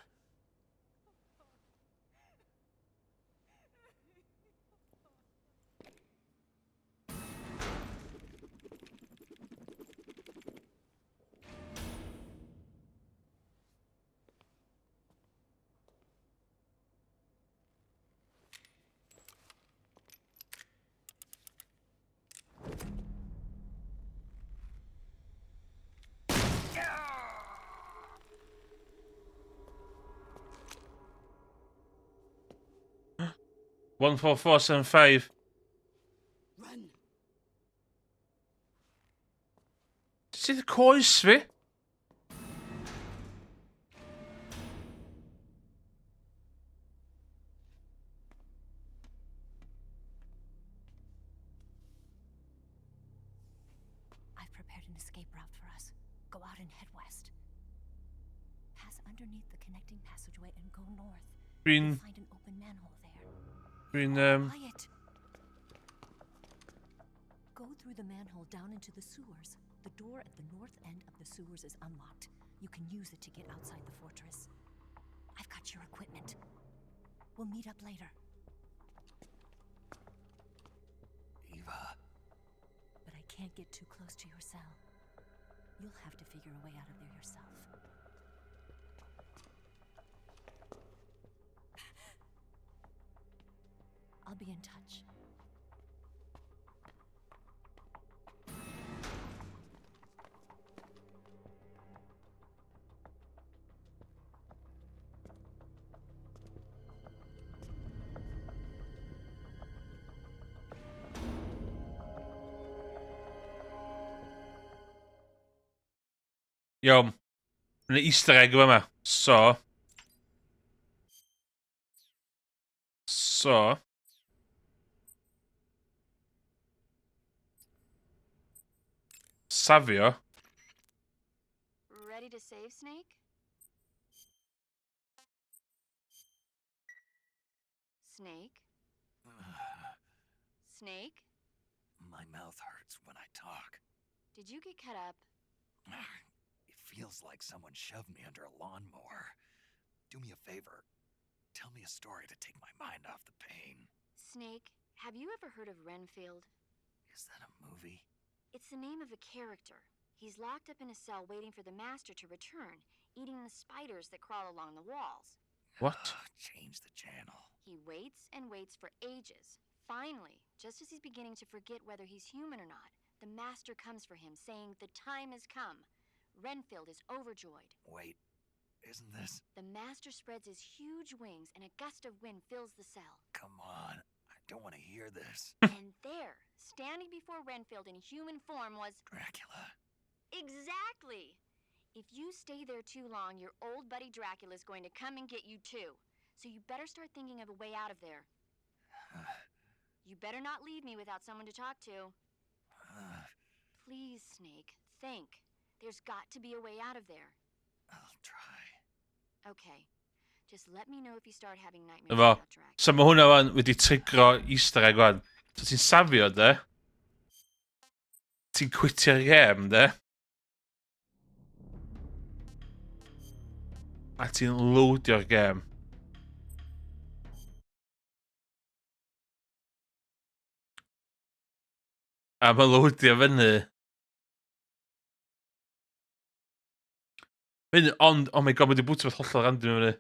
One 4 4 7 5. Run. See the coys fi? I've prepared an escape route for us. Go out and head west. Pass underneath the connecting passageway and go north. Green. You'll find an open manhole there. Green, Quiet. Go through the manhole down into the sewers. The door at the north end of the sewers is unlocked. You can use it to get outside the fortress. I've got your equipment. We'll meet up later. Eva. But I can't get too close to your cell. You'll have to figure a way out of there yourself. I'll be in touch. Iawn. Yn y easter egg yma. So. Safio. Ready to save, Snake? Snake? Snake? My mouth hurts when I talk. Did you get cut up? It feels like someone shoved me under a lawnmower. Do me a favor. Tell me a story to take my mind off the pain. Snake, have you ever heard of Renfield? Is that a movie? It's the name of a character. He's locked up in a cell waiting for the master to return, eating the spiders that crawl along the walls. What? Change the channel. He waits and waits for ages. Finally, just as he's beginning to forget whether he's human or not, the master comes for him, saying the time has come. Renfield is overjoyed. Wait, isn't this? The master spreads his huge wings and a gust of wind fills the cell. Come on, I don't want to hear this. And there, standing before Renfield in human form was... Dracula. Exactly! If you stay there too long, your old buddy Dracula's going to come and get you too. So you better start thinking of a way out of there. You better not leave me without someone to talk to. Please, Snake, think. There's got to be a way out of there. I'll try. Okay. Just let me know if you start having nightmares Efo. about Dracula. So mae hwnna wan wedi trigro easter egg wan. So ti'n safio, de? Ti'n quitio'r gêm, de? A ti'n loadio'r gêm. A mae loadio fyny. Ond, oh my god, mae wedi bwtio beth hollol random fyny.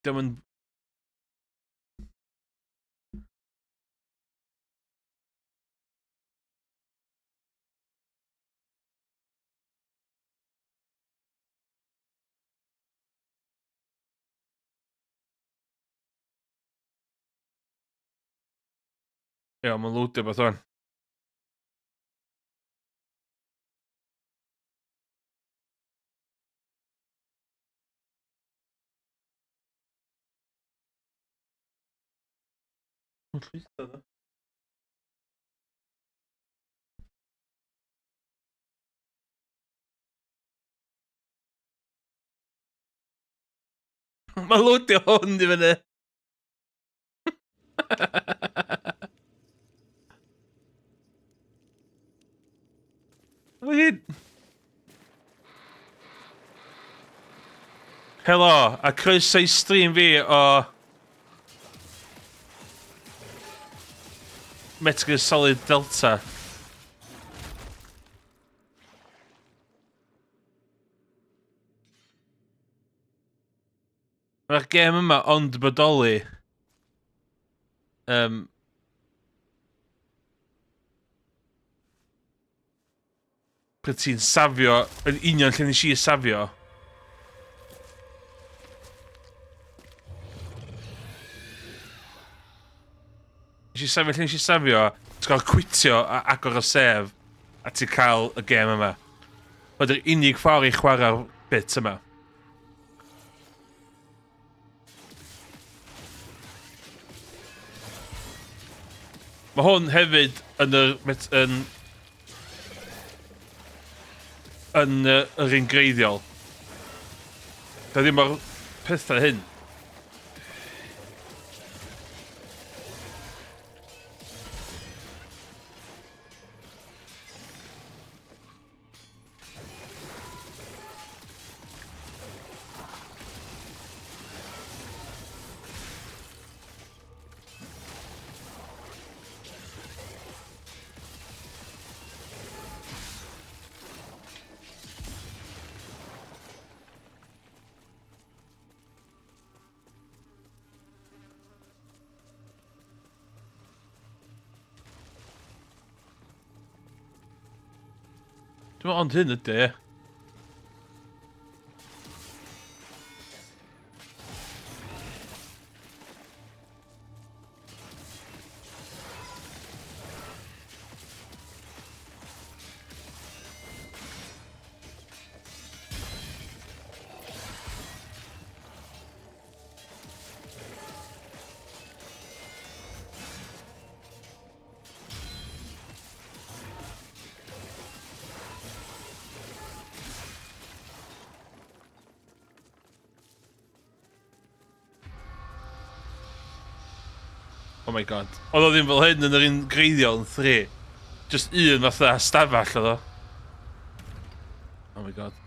Dim yn... Ie, mae'n loadio beth o'n. Mae'n loadio hwn i fyny. Wyd. Helo, a croeso i stream fi o... Metal Gear Solid Delta. Mae'r gêm yma ond bodoli. Pryd ti'n safio, yn union lle nes i safio. Nes i safio lle nes i safio, ti'n cael quitio a agor o sef, a ti'n cael y gêm yma. Oedd yr unig ffordd i chwarae'r bit yma. Mae hwn hefyd yn yr un greiddiol. Da ddim o'r pethau hyn. Dwi'n meddwl ond hyn ydy. Oh my god. Oedd o ddim fel hyn yn yr un greiddiol yn 3. Just un fatha stafell oedd o. Oh my god.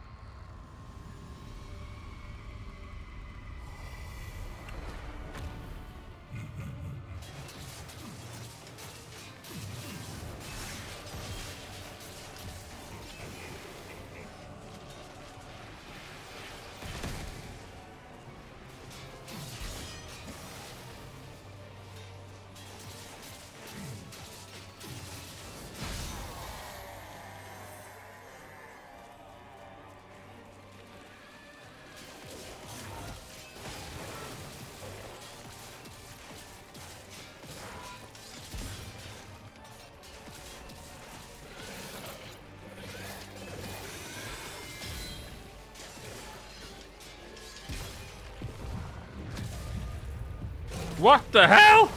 What the hell?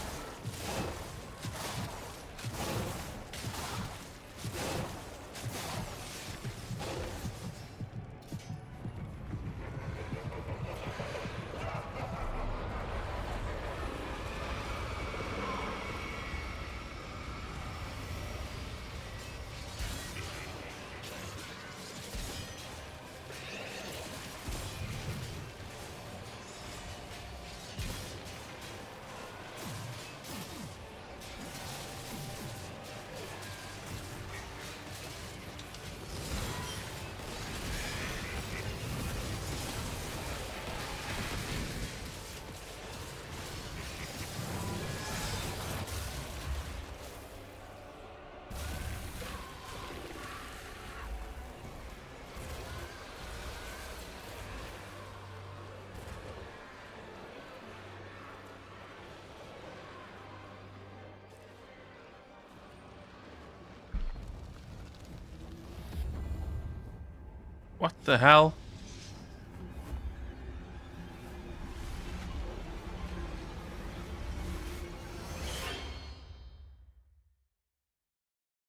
What the hell?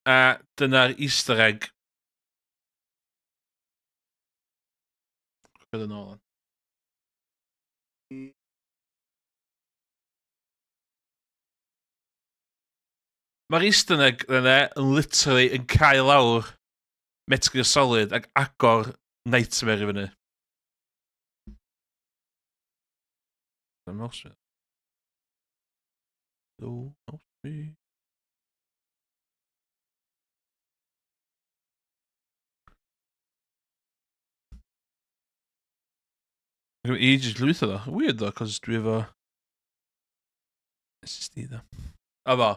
A dyna'r Easter egg. Bydd yn ôl. Mae'r Easter egg yna yn literally yn cael lawr Metal Gear Solid ac agor Nightmare i fyny. Mouse me. No, mouse me. Dwi'n ages lwytho ddo. Weird ddo, cos dwi efo SSD ddo. A fo.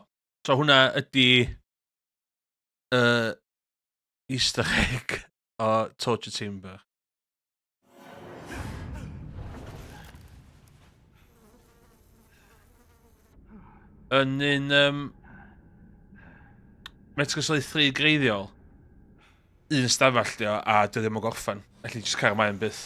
So hwnna ydi Easter egg o Torture Chamber. Yn un Metal Gear Solid 3 greiddiol, un stafell di o, a dwi ddim yn gorffan. Felly jyst cael mae'n byth.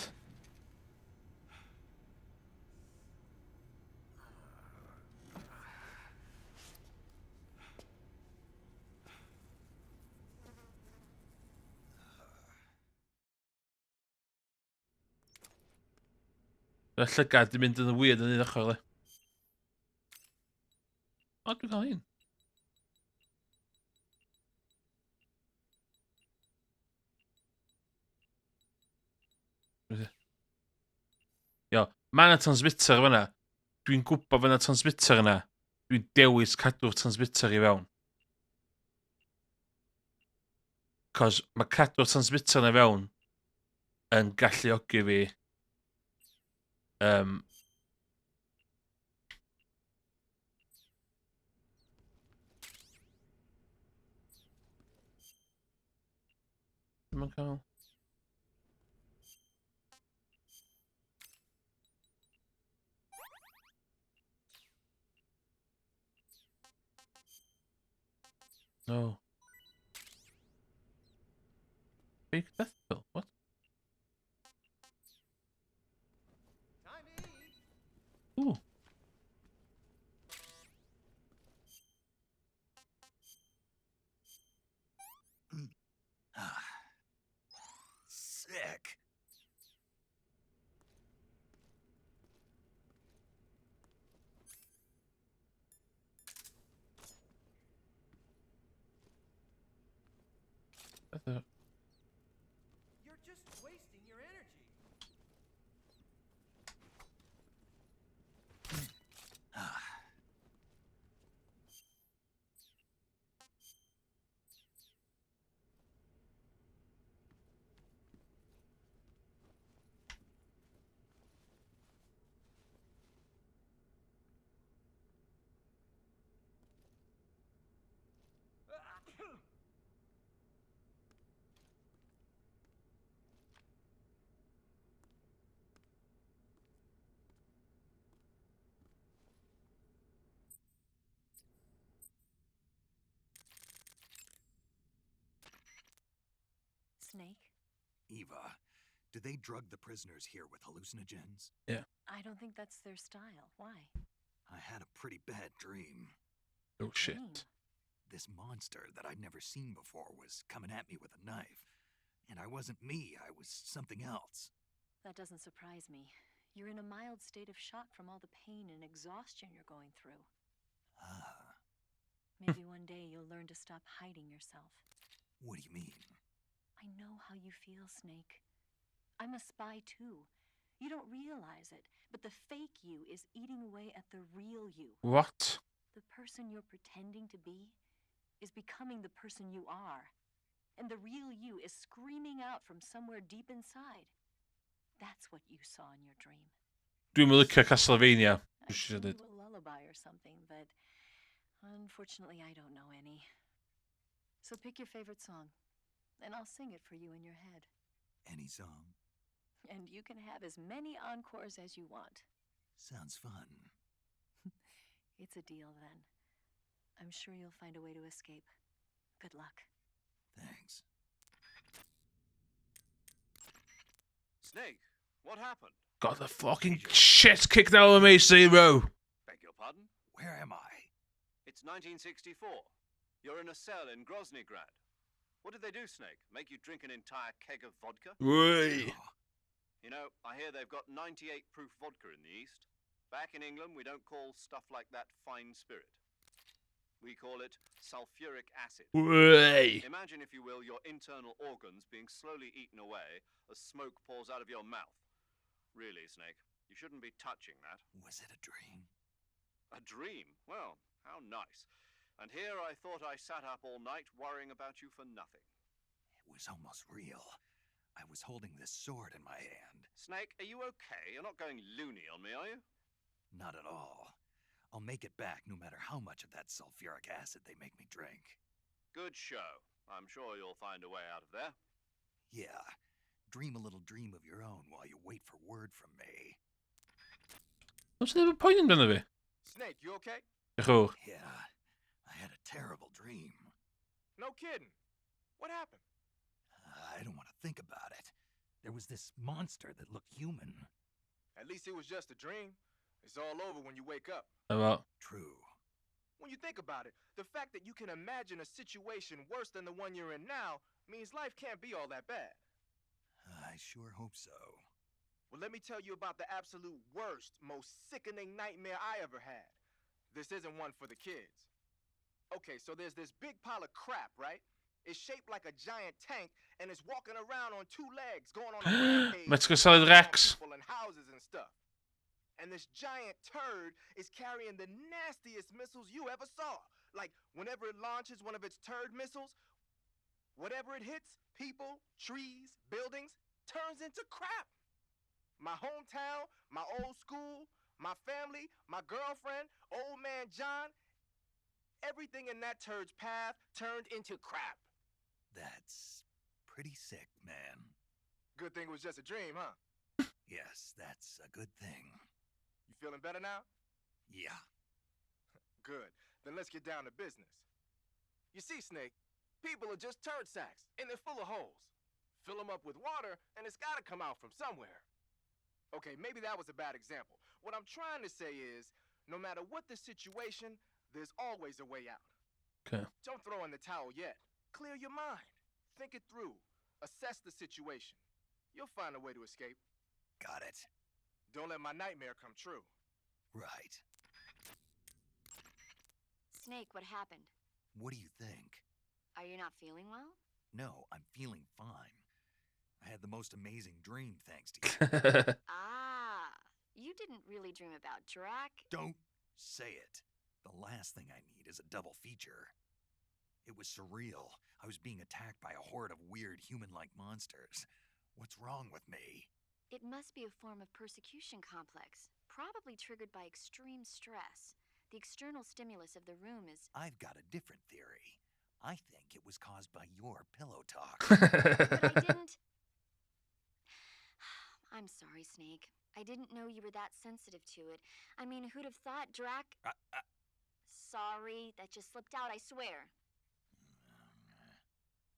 Y llygad di mynd yn weird yn un ochr le. O, dwi'n cael un. Io, mae yna transmitter fyna. Dwi'n gwybod fyna transmitter yna. Dwi'n dewis cadw'r transmitter i fewn. Cos mae cadw'r transmitter yna fewn yn galluogi fi Mae'n cael... No. Big death pill, what? Ooh. Sick. You're just wasting your energy. Snake? Eva, do they drug the prisoners here with hallucinogens? Yeah. I don't think that's their style. Why? I had a pretty bad dream. Oh shit. Dream? This monster that I'd never seen before was coming at me with a knife. And I wasn't me, I was something else. That doesn't surprise me. You're in a mild state of shock from all the pain and exhaustion you're going through. Ah, Maybe one day you'll learn to stop hiding yourself. what do you mean? I know how you feel, Snake. I'm a spy too. You don't realize it, but the fake you is eating away at the real you. What? The person you're pretending to be is becoming the person you are. And the real you is screaming out from somewhere deep inside. That's what you saw in your dream. Dwi'n licio Castlevania. I Should sing it? you a lullaby or something, but unfortunately I don't know any. So pick your favorite song, and I'll sing it for you in your head. Any song? And you can have as many encores as you want. Sounds fun. It's a deal then. I'm sure you'll find a way to escape. Good luck. Thanks. Snake, what happened? Got the fucking shit kicked out of me, Cymru. Beg your pardon? Where am I? It's 1964. You're in a cell in Groznygrad. What did they do, Snake? Make you drink an entire keg of vodka? Wait. You know, I hear they've got 98 proof vodka in the East. Back in England, we don't call stuff like that fine spirit. We call it sulfuric acid. Wait. Imagine, if you will, your internal organs being slowly eaten away as smoke pours out of your mouth. Really, Snake, you shouldn't be touching that. Was it a dream? A dream? Well, how nice. And here I thought I sat up all night worrying about you for nothing. It was almost real. I was holding this sword in my hand. Snake, are you okay? You're not going loony on me, are you? Not at all. I'll make it back no matter how much of that sulfuric acid they make me drink. Good show. I'm sure you'll find a way out of there. Yeah. Dream a little dream of your own while you wait for word from me. What's the point in of it? Snake, you okay? Oh. Yeah. I had a terrible dream. No kidding. What happened? I don't want to think about it. There was this monster that looked human. At least it was just a dream. It's all over when you wake up. About. True. When you think about it, the fact that you can imagine a situation worse than the one you're in now means life can't be all that bad. I sure hope so. Well, let me tell you about the absolute worst, most sickening nightmare I ever had. This isn't one for the kids. Okay, so there's this big pile of crap, right? It's shaped like a giant tank, and it's walking around on two legs, going on a rampage. Metal Solid Rex. People and houses and stuff. And this giant turd is carrying the nastiest missiles you ever saw. Like, whenever it launches one of its turd missiles, whatever it hits, people, trees, buildings, turns into crap. My hometown, my old school, my family, my girlfriend, old man John, everything in that turd's path turned into crap. That's pretty sick, man. Good thing it was just a dream, huh? Yes, that's a good thing. You feeling better now? Yeah. Good. Then let's get down to business. You see, Snake, people are just turd sacks, and they're full of holes. Fill them up with water, and it's gotta come out from somewhere. Okay, maybe that was a bad example. What I'm trying to say is, no matter what the situation, there's always a way out. Okay. Don't throw in the towel yet. Clear your mind. Think it through. Assess the situation. You'll find a way to escape. Got it. Don't let my nightmare come true. Right. Snake, what happened? What do you think? Are you not feeling well? No, I'm feeling fine. I had the most amazing dream thanks to you. Ah, you didn't really dream about Drac. Don't say it. The last thing I need is a double feature. It was surreal. I was being attacked by a horde of weird human-like monsters. What's wrong with me? It must be a form of persecution complex, probably triggered by extreme stress. The external stimulus of the room is... I've got a different theory. I think it was caused by your pillow talk. But I didn't... I'm sorry, Snake. I didn't know you were that sensitive to it. I mean, who'd have thought Drac... Sorry, that just slipped out, I swear.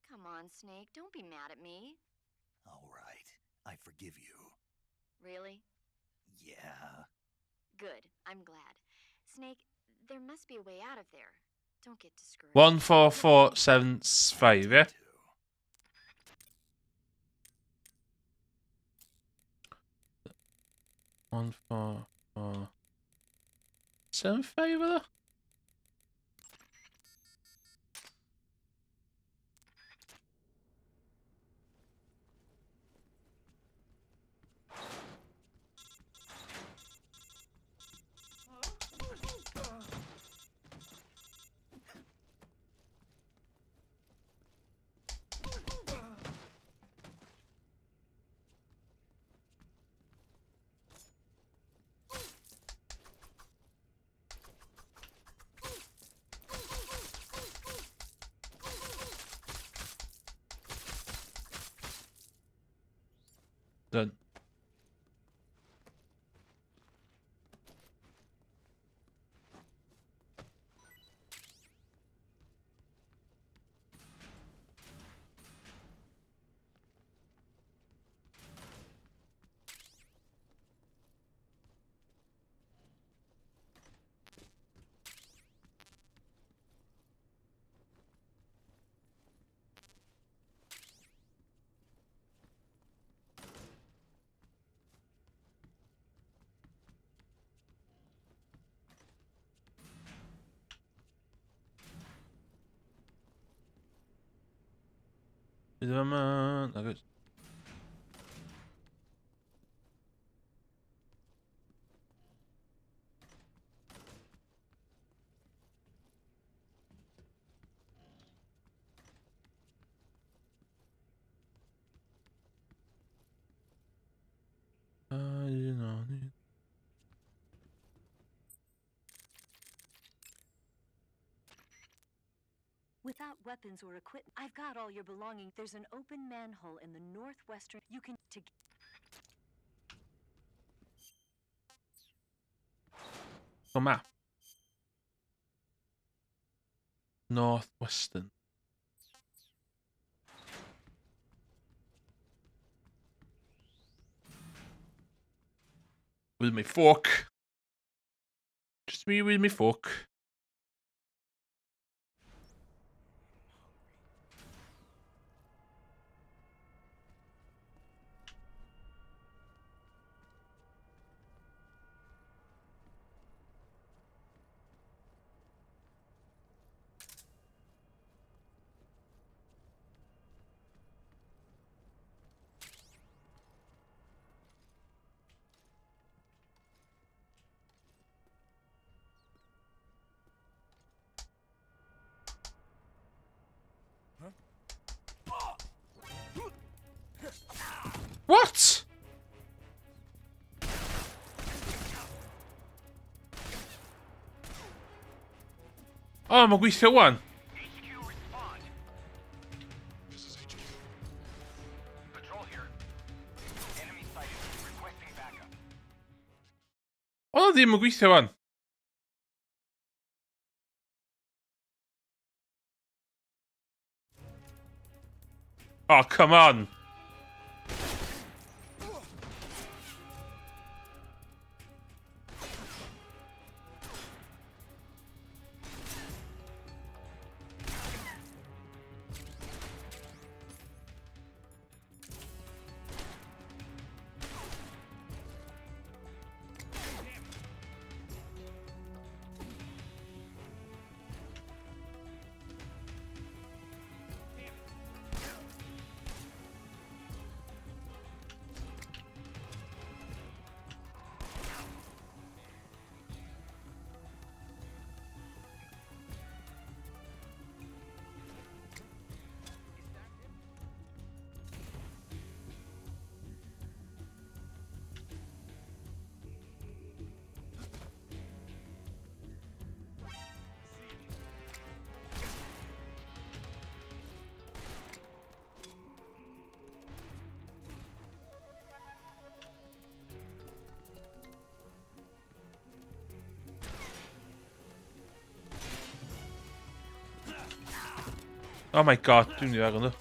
Come on, Snake, don't be mad at me. All right, I forgive you. Really? Yeah. Good, I'm glad. Snake, there must be a way out of there. Don't get discouraged. 14475, yeah? One, 4, 4, 7, 5 there? Done. Man, I got... you know, Without weapons or equipment, I've got all your belongings. There's an open manhole in the northwestern. You can Come out. Northwestern. With me fork. Just me with me fork. What? Oh, mae gweithio wan. HQ respond. This is HQ. Patrol here. Enemy sighted. Requesting backup. O, ddim yn gweithio wan. Oh, come on. Oh my god, dwi'n mynd i agor nhw.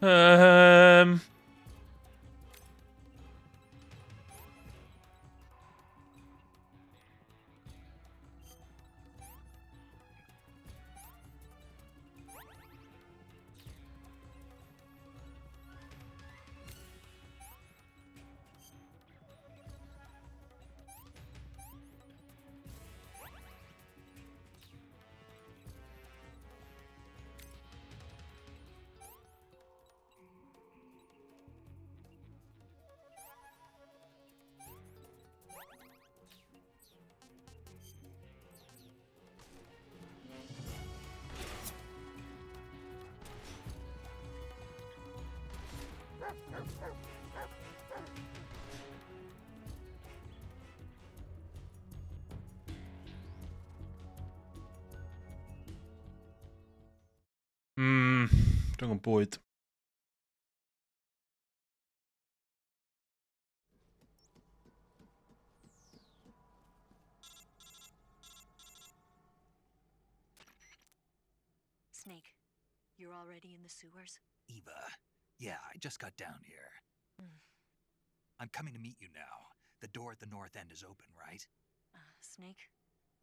Um... Dwi'n gwybod bwyd. Snake, you're already in the sewers? Eva, yeah, I just got down here. I'm coming to meet you now. The door at the north end is open, right? Snake?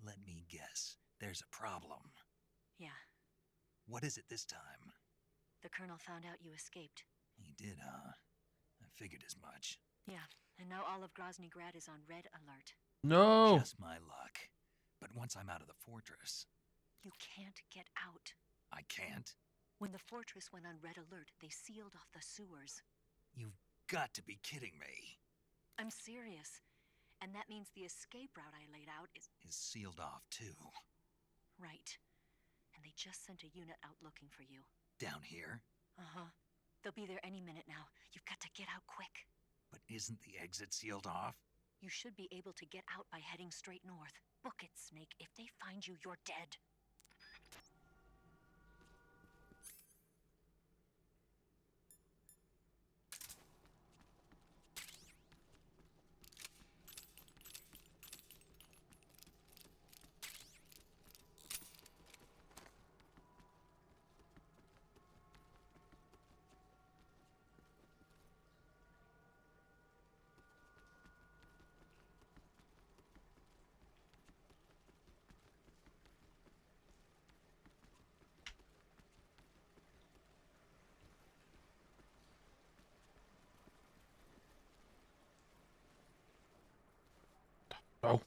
Let me guess. There's a problem. Yeah. What is it this time? The Colonel found out you escaped. He did, huh? I figured as much. Yeah, and now all of Grozny Grad is on red alert. No! Just my luck. But once I'm out of the fortress... You can't get out. I can't? When the fortress went on red alert, they sealed off the sewers. You've got to be kidding me. I'm serious. And that means the escape route I laid out is sealed off, too. Right. And they just sent a unit out looking for you. Down here? Uh-huh. They'll be there any minute now. You've got to get out quick. But isn't the exit sealed off? You should be able to get out by heading straight north. Book it, Snake. If they find you, you're dead. Oh.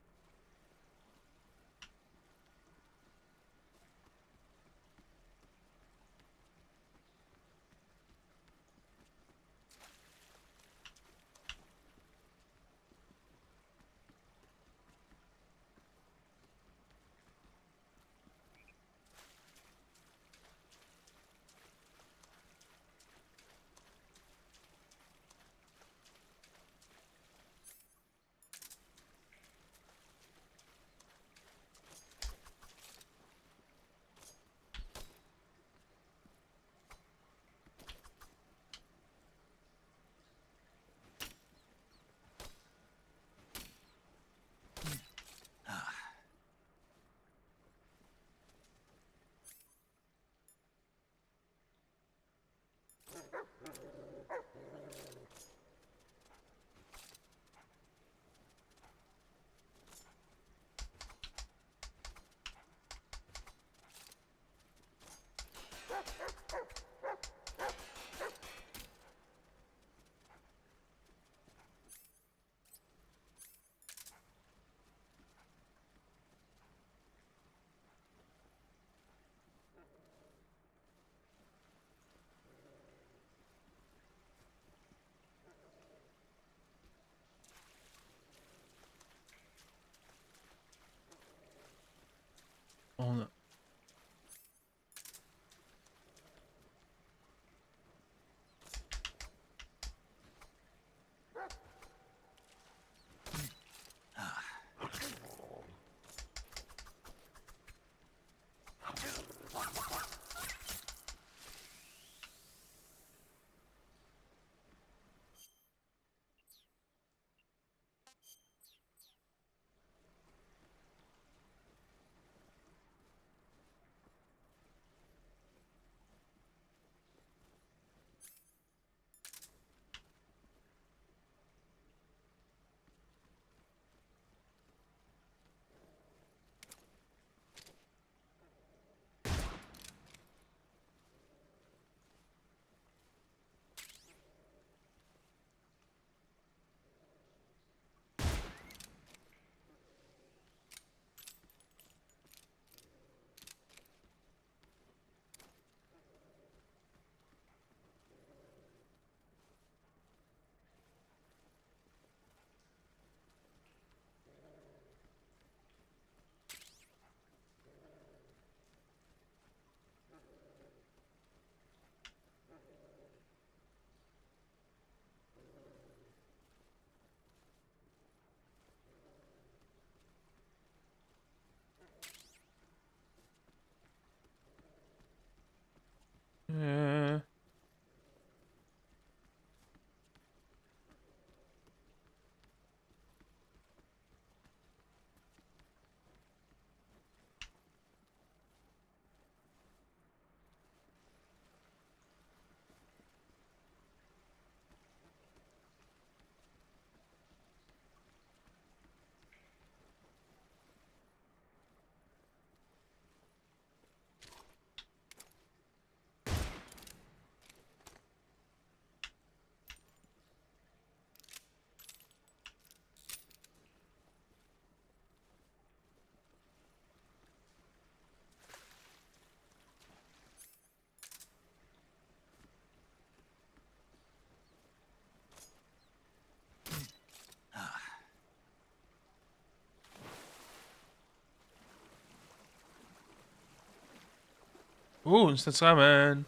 Instant salmon.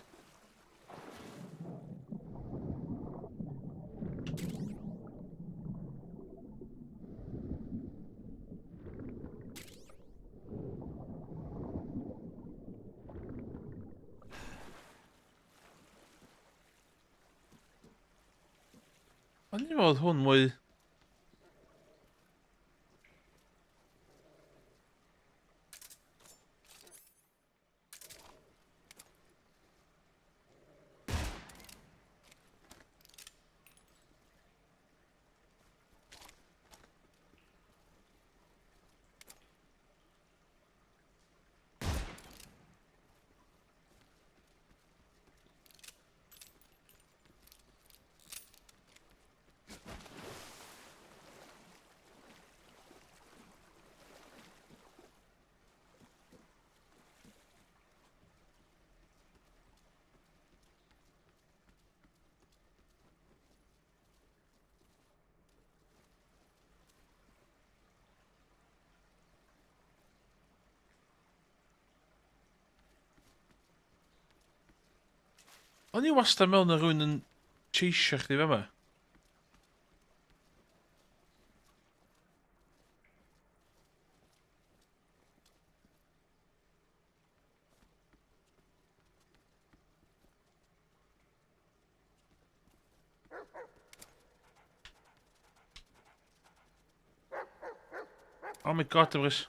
O'n i'n meddwl hwn mwy... O'n i wastad mewn na rhywun yn cheisio chdi fe yma. Oh my god, er is...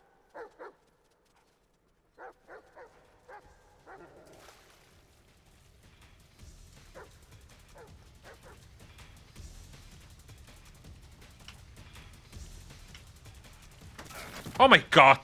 Oh my god!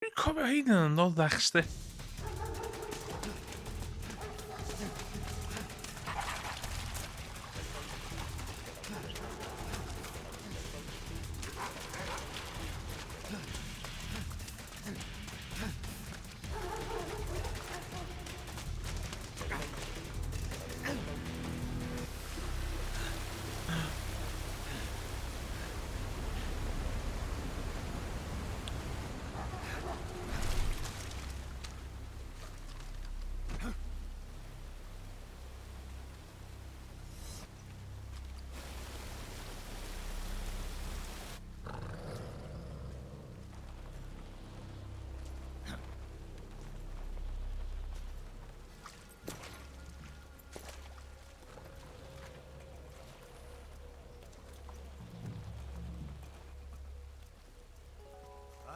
Dwi'n cofio hein yn anoddach, sti.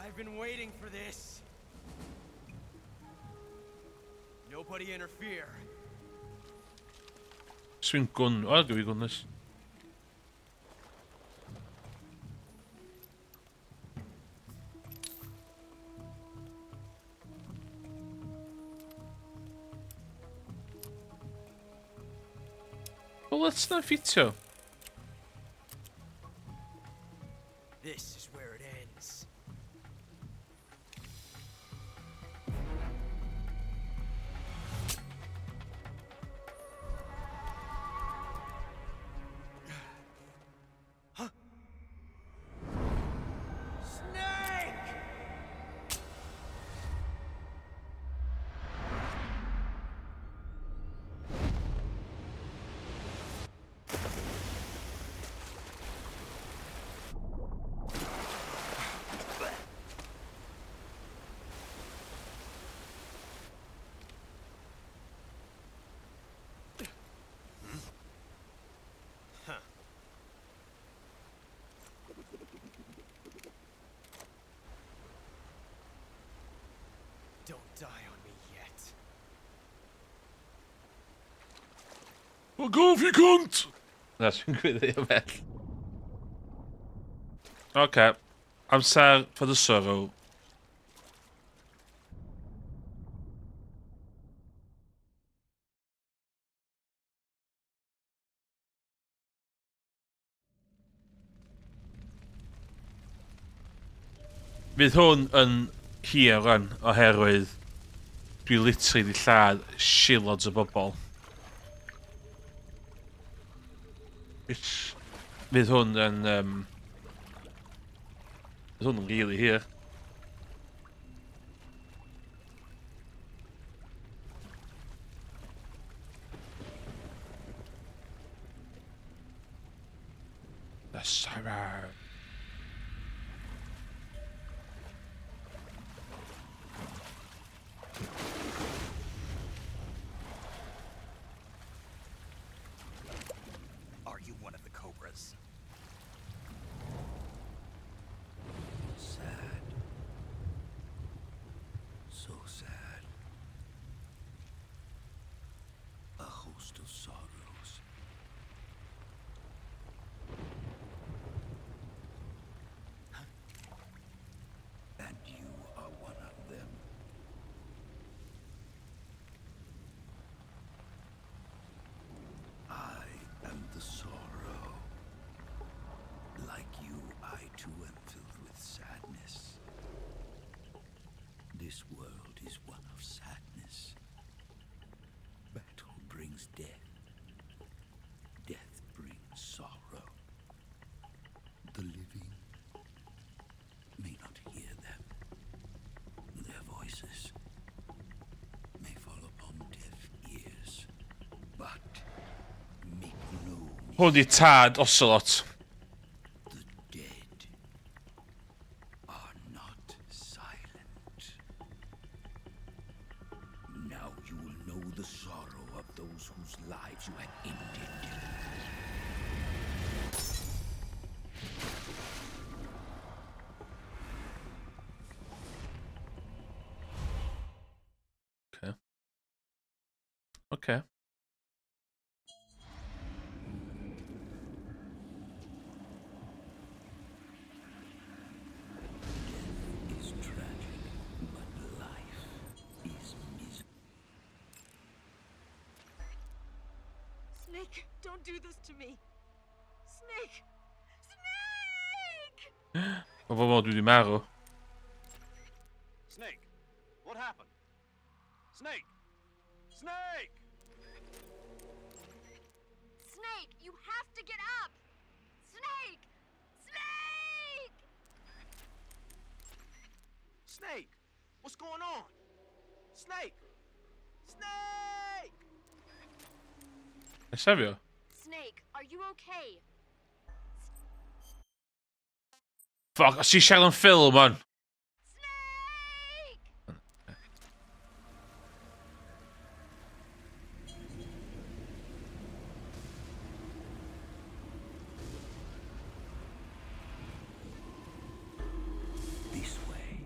I've been waiting for this. Nobody interfere. Swing gun. I'll give you gun this. Well, let's not ffitio. This is where it ends. Fuck off, you cunt! Na, dwi'n gwybod beth. Okay. Amser for the sorrow. Fydd hwn yn hir rhan oherwydd dwi literally di lladd shitloads o bobl. Fydd hwn yn fydd hwn yn really hir. The sorrow. Are you one of the Cobras? Sad. So sad. A host of sorrows. And you are one of them. I am the sorrow. Like you, I too am filled with sadness. This world is one of sadness. Battle brings death. Death brings sorrow. The living may not hear them. Their voices may fall upon deaf ears. But make no Holy tad, Ocelot. the dead are not silent. Now you will know the sorrow of those whose lives you have ended. Okay. Okay. Death is tragic, but life is miserable. Snake, don't do this to me. Snake! Snake! Op wat doet die Maro? Snake, what happened? Snake! Snake! Snake, you have to get up! Snake! Snake! Snake! What's going on? Snake! Snake! En serio? Snake, are you okay? Fuck, I see Shadow Phil, man. Snake! This way.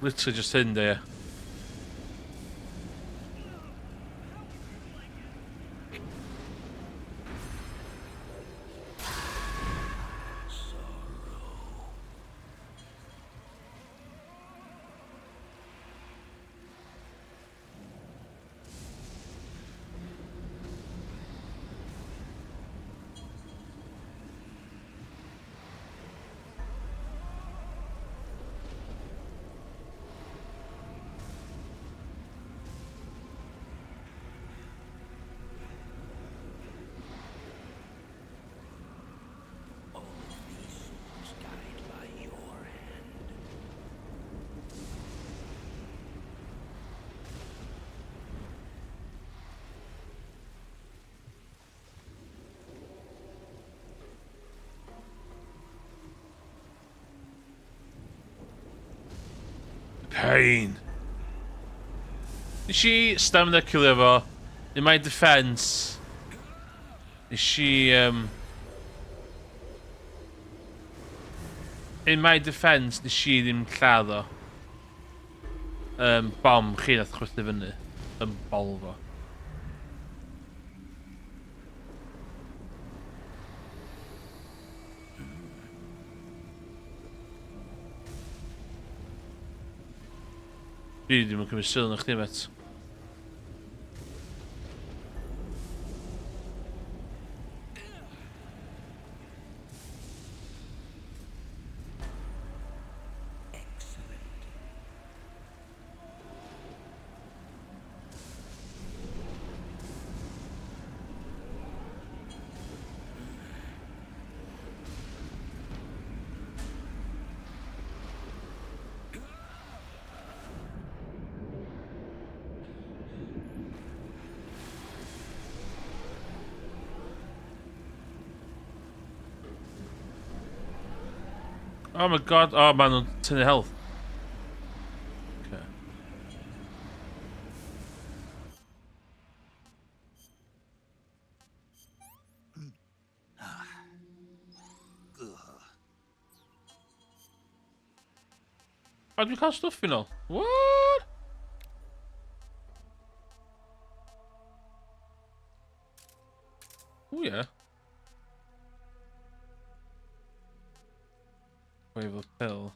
Literally just in there. Pain. Is she stamina killer fo? In my defense, is she in my defense, is she ddim lladd o bom chi nath chwythu fyny yn bol fo. Dwi ddim yn cymryd syl na chdi met. Oh my god, oh man, I'm 10 health. Okay. How do we cast stuff, you know? What? Oh yeah. Wave of pill.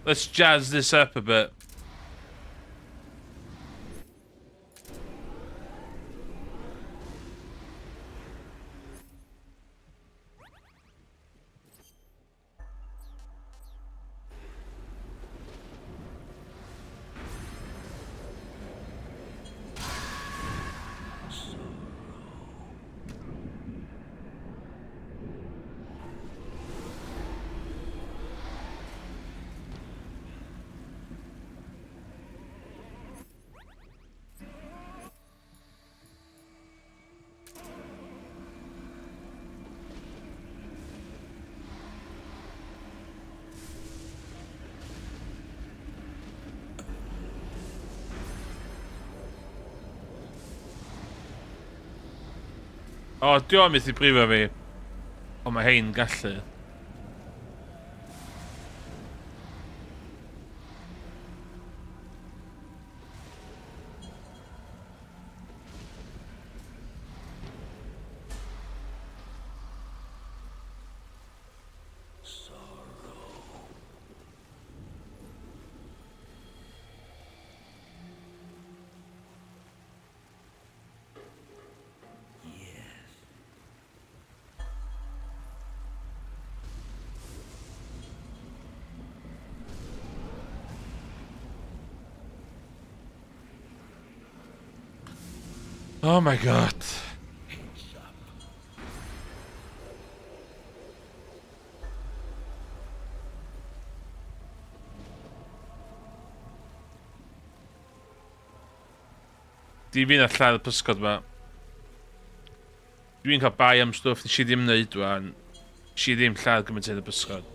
Let's jazz this up a bit. O, di o'n methu brifo fi. O, mae hein gallu. Oh my god. Di fi'n allan y pysgod ma. Dwi'n cael bai am stwff nes i ddim wneud wan. Nes i ddim lladd gymaint yn y pysgod.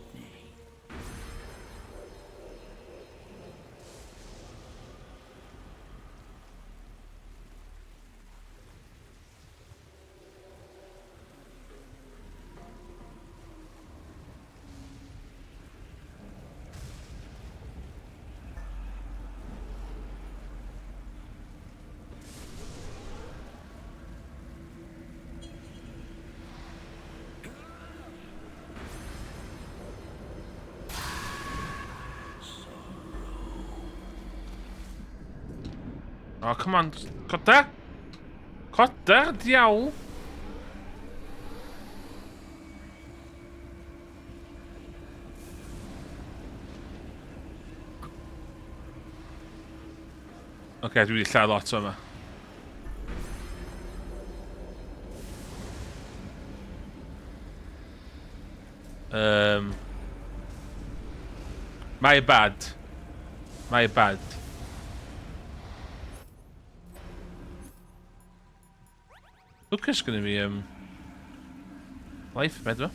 Oh, come on. Coda? Coda, diawl. Okay, dwi wedi lladd lot o yma. My bad. My bad. Lucas gonna be Life, medwa.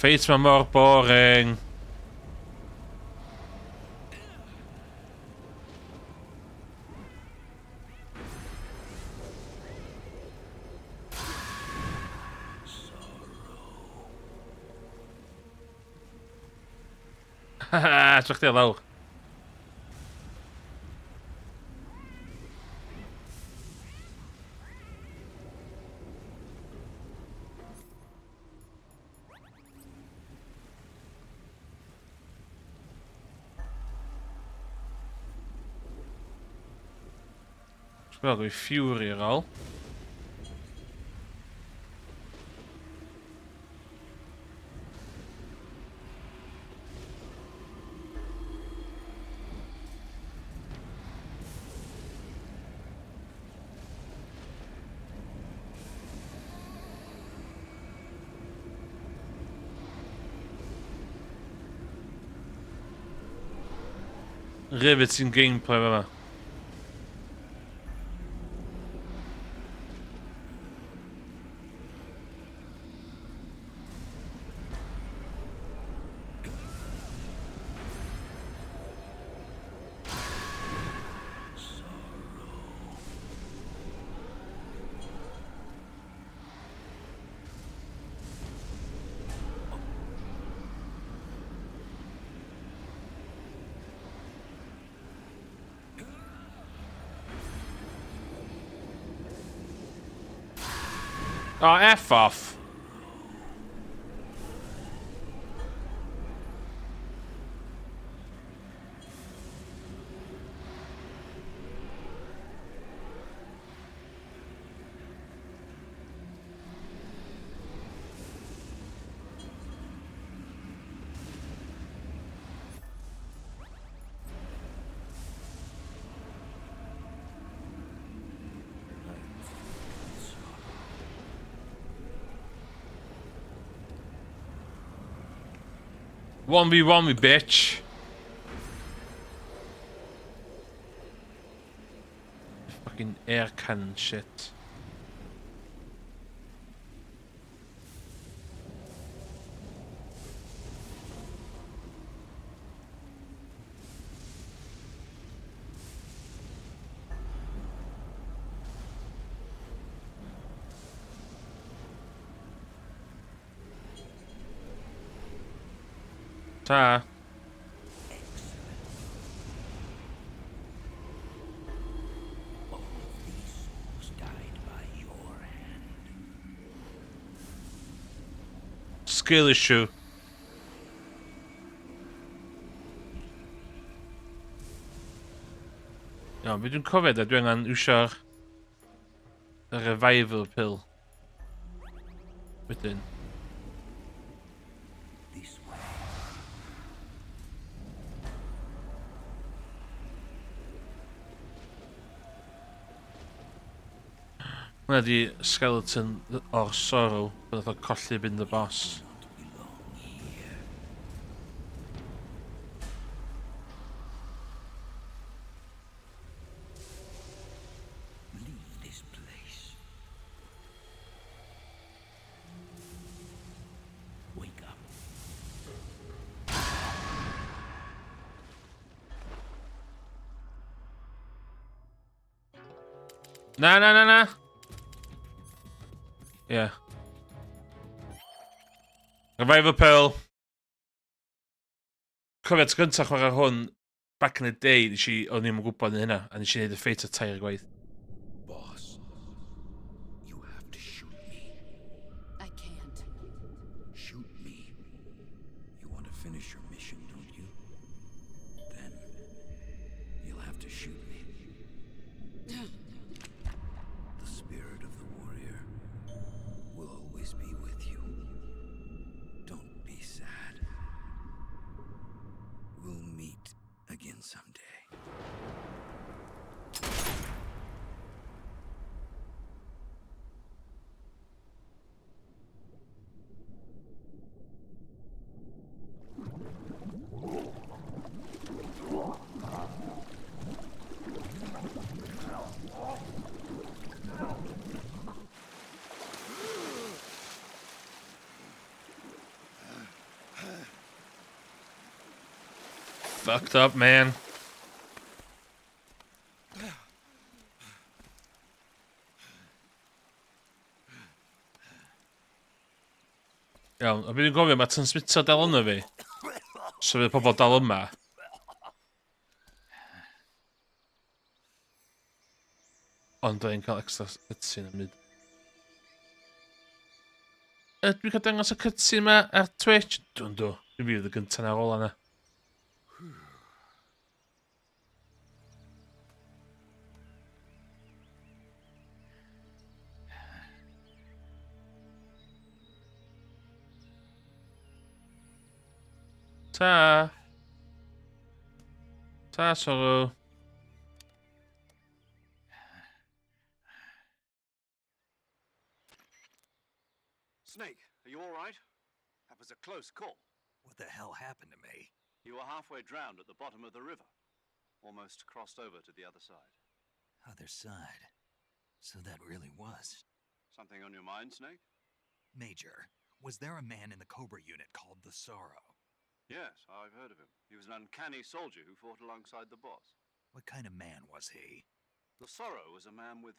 Fates ma mor boring. Haha, trach chdi lawr. Wel, goeie Fury hier al. Riveting gameplay yma. Oh, F off. One v one, me bitch. Fucking air cannon shit. Ta. Skill issue. Iawn, fi dwi'n cofio dwi angen iwsio'r revival pill. Wedyn. Hwna di skeleton o'r sorrow, bydd o'n colli fynd y boss. Na, na, na, na. Yeah. Revival Pearl. Cofio, t gyntaf chwarae hwn, back in the day, o'n i'm yn gwybod yn hynna, a nes i neud y ffeit o tair gwaith. Boss, you have to shoot me. I can't. Shoot me. You want to finish your mission, don't you? Then you'll have to shoot me. Fucked up, man. Iawn, a fi'n gofio mae transmitter dal yna fi. So fydd pobl dal yma. Ond dwi'n cael extra cutscene yn myd. Dwi'n cael dangos y cutscene yma ar Twitch? Dwi'n do. Dwi'n fydd y gyntaf na ola na. Ta. Ta, Sorrow. Snake, are you all right? That was a close call. What the hell happened to me? You were halfway drowned at the bottom of the river. Almost crossed over to the other side. Other side? So that really was. Something on your mind, Snake? Major, was there a man in the Cobra unit called the Sorrow? Yes, I've heard of him. He was an uncanny soldier who fought alongside the boss. What kind of man was he? The Sorrow was a man with,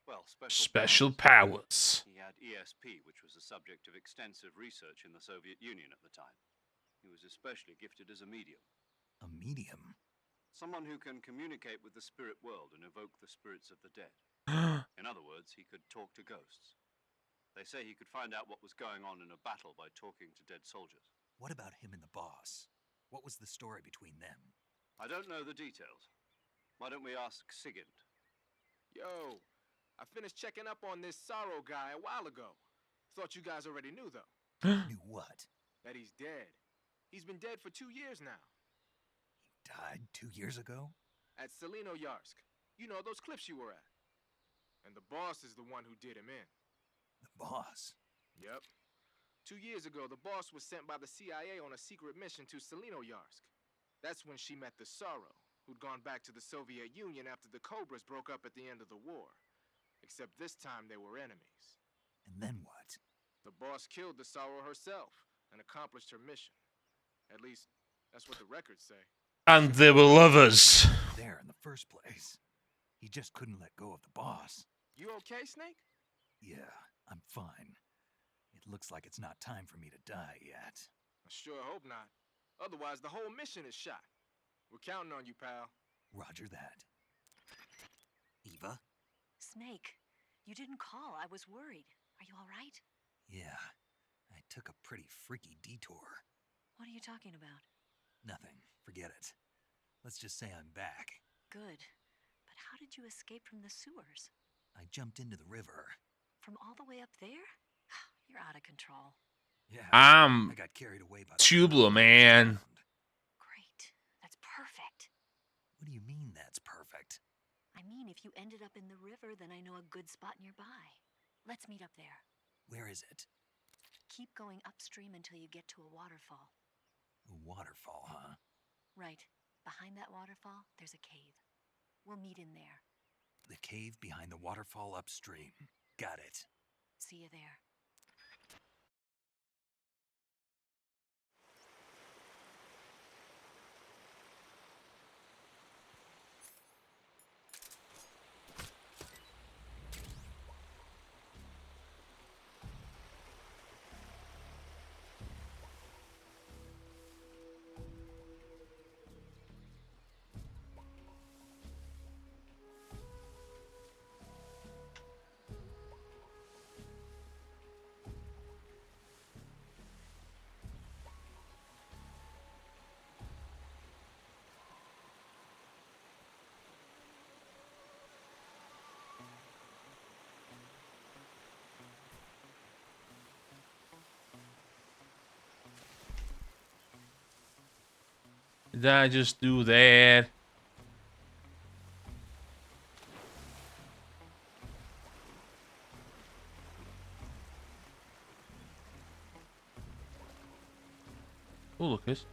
well, Special powers. He had ESP, which was the subject of extensive research in the Soviet Union at the time. He was especially gifted as a medium. A medium? Someone who can communicate with the spirit world and evoke the spirits of the dead. In other words, he could talk to ghosts. They say he could find out what was going on in a battle by talking to dead soldiers. What about him and the boss? What was the story between them? I don't know the details. Why don't we ask Sigint? Yo, I finished checking up on this Sorrow guy a while ago. Thought you guys already knew, though. Knew what? That he's dead. He's been dead for 2 years now. He died 2 years ago? At Yarsk. You know, those cliffs you were at. And the boss is the one who did him in. The boss? Yep. 2 years ago, the boss was sent by the CIA on a secret mission to Yarsk. That's when she met the Sorrow, who'd gone back to the Soviet Union after the Cobras broke up at the end of the war. Except this time they were enemies. And then what? The boss killed the Sorrow herself and accomplished her mission. At least, that's what the records say. And they were lovers. There in the first place. He just couldn't let go of the boss. You okay, Snake? Yeah, I'm fine. It looks like it's not time for me to die yet. I sure hope not. Otherwise, the whole mission is shot. We're counting on you, pal. Roger that. Eva? Snake, you didn't call. I was worried. Are you all right? Yeah, I took a pretty freaky detour. What are you talking about? Nothing. Forget it. Let's just say I'm back. Good. But how did you escape from the sewers? I jumped into the river. From all the way up there? You're out of control. Yeah, I'm I got carried away by tubular, man. Great. That's perfect. What do you mean that's perfect? I mean, if you ended up in the river, then I know a good spot nearby. Let's meet up there. Where is it? Keep going upstream until you get to a waterfall. A waterfall, huh? Right. Behind that waterfall, there's a cave. We'll meet in there. The cave behind the waterfall upstream. Got it. See you there. Did I just do that? Oh, Lucas.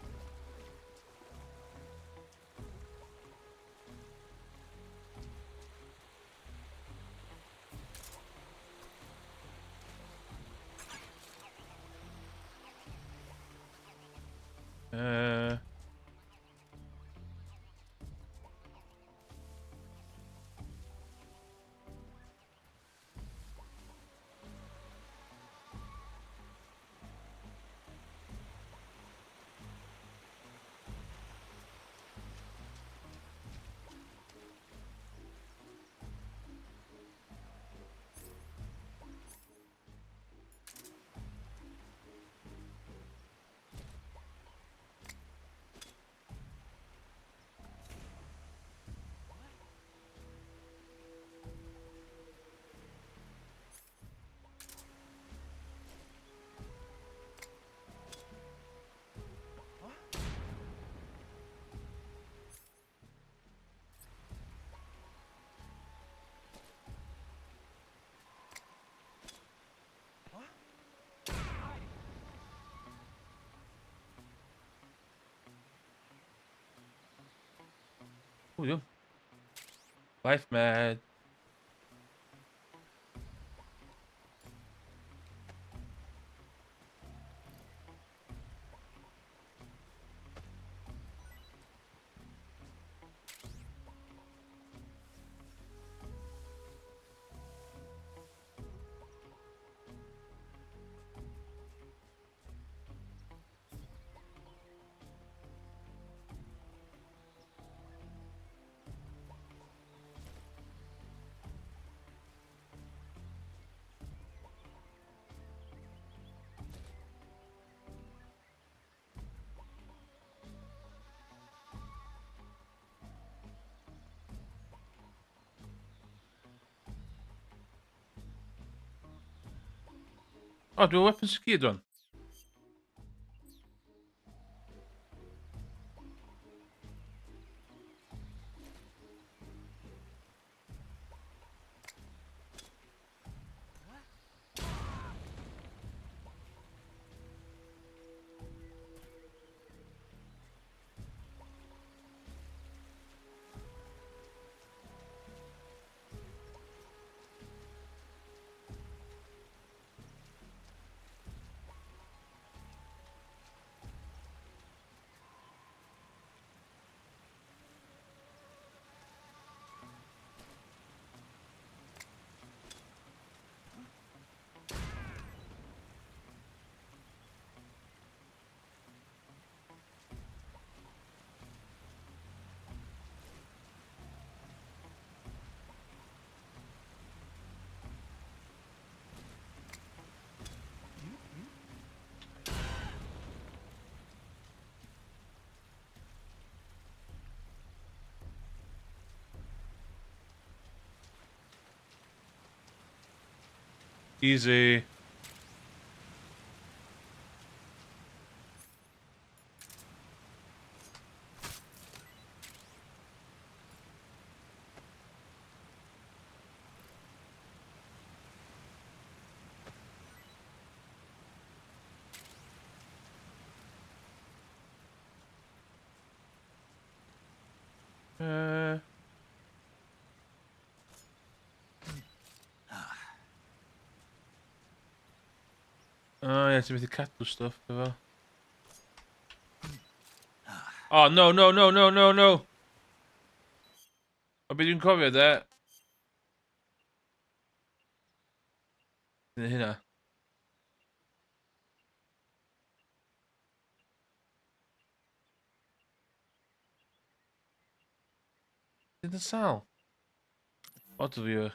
Oh, yeah. Life mad. Oh, do a weapons gear done. Easy. Oh, yeah, ti'n methu cadw stuff, efo. Oh, no, no, no, no, no, no! O, be dwi'n cofio, de? Neu hynna. Dyna sal. Odd o fi o.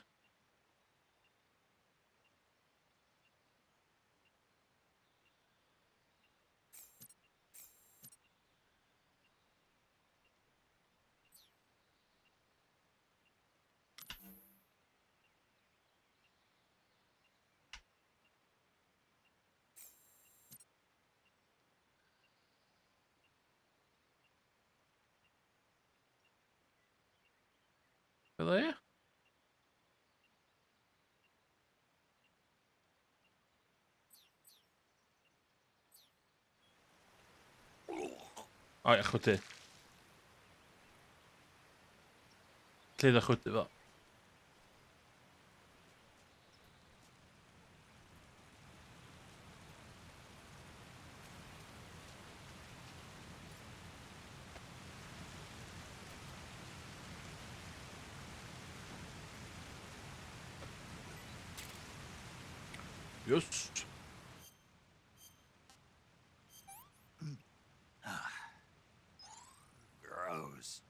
Fel e? O, ia, chwydu. Lle dda chwydu fel? Just. Gross.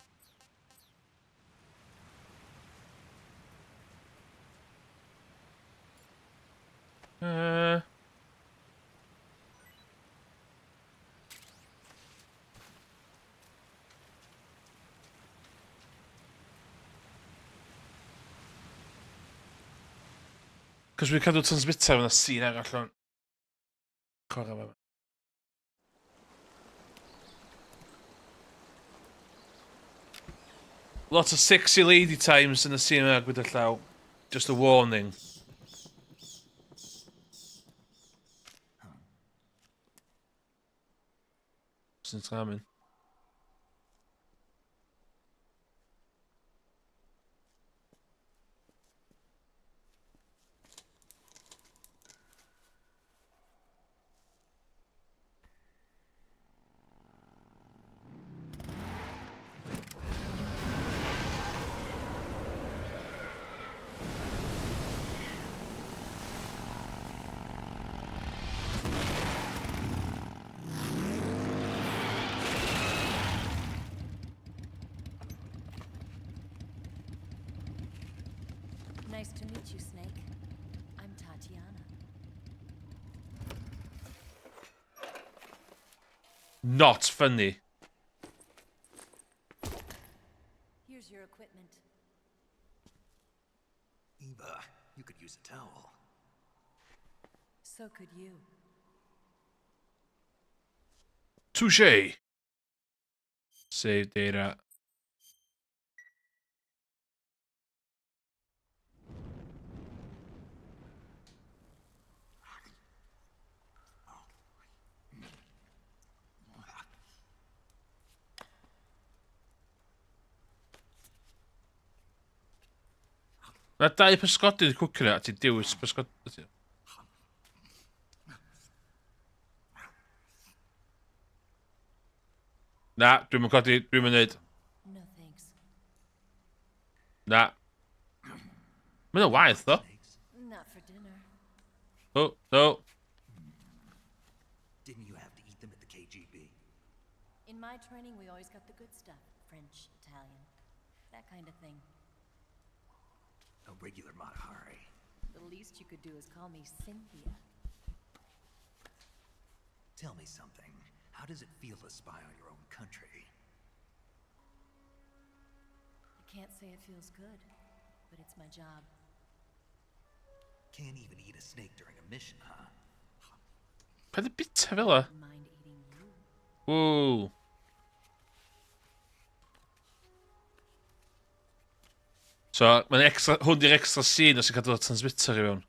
Cos dwi'n cadw transmitter yna sy'n arall o'n. Cora fe. Lot of sexy lady times yn y Cymraeg gyda llaw. Just a warning. Sy'n tramin. Nice to meet you, Snake. I'm Tatiana. Not funny. Here's your equipment. Eva, you could use a towel. So could you. Touché. Save data. Na dau pysgodydd cwcio na, a ti dewis pysgodydd. Na, dwi'm yn codi, dwi'm yn neud. No thanks. Na. Mae'n waith, ddo. Not for dinner. Oh, no. Didn't you have to eat them at the KGB? In my training, we always got the good stuff. French, Italian, that kind of thing. A regular Matahari. The least you could do is call me Cynthia. Tell me something. How does it feel to spy on your own country? I can't say it feels good, but it's my job. Can't even eat a snake during a mission, huh? Paid y bita fel la. Mind eating you. Ww. So, mae'n extra, hwn di'r extra scene os yw'n cadw transmitter i fewn.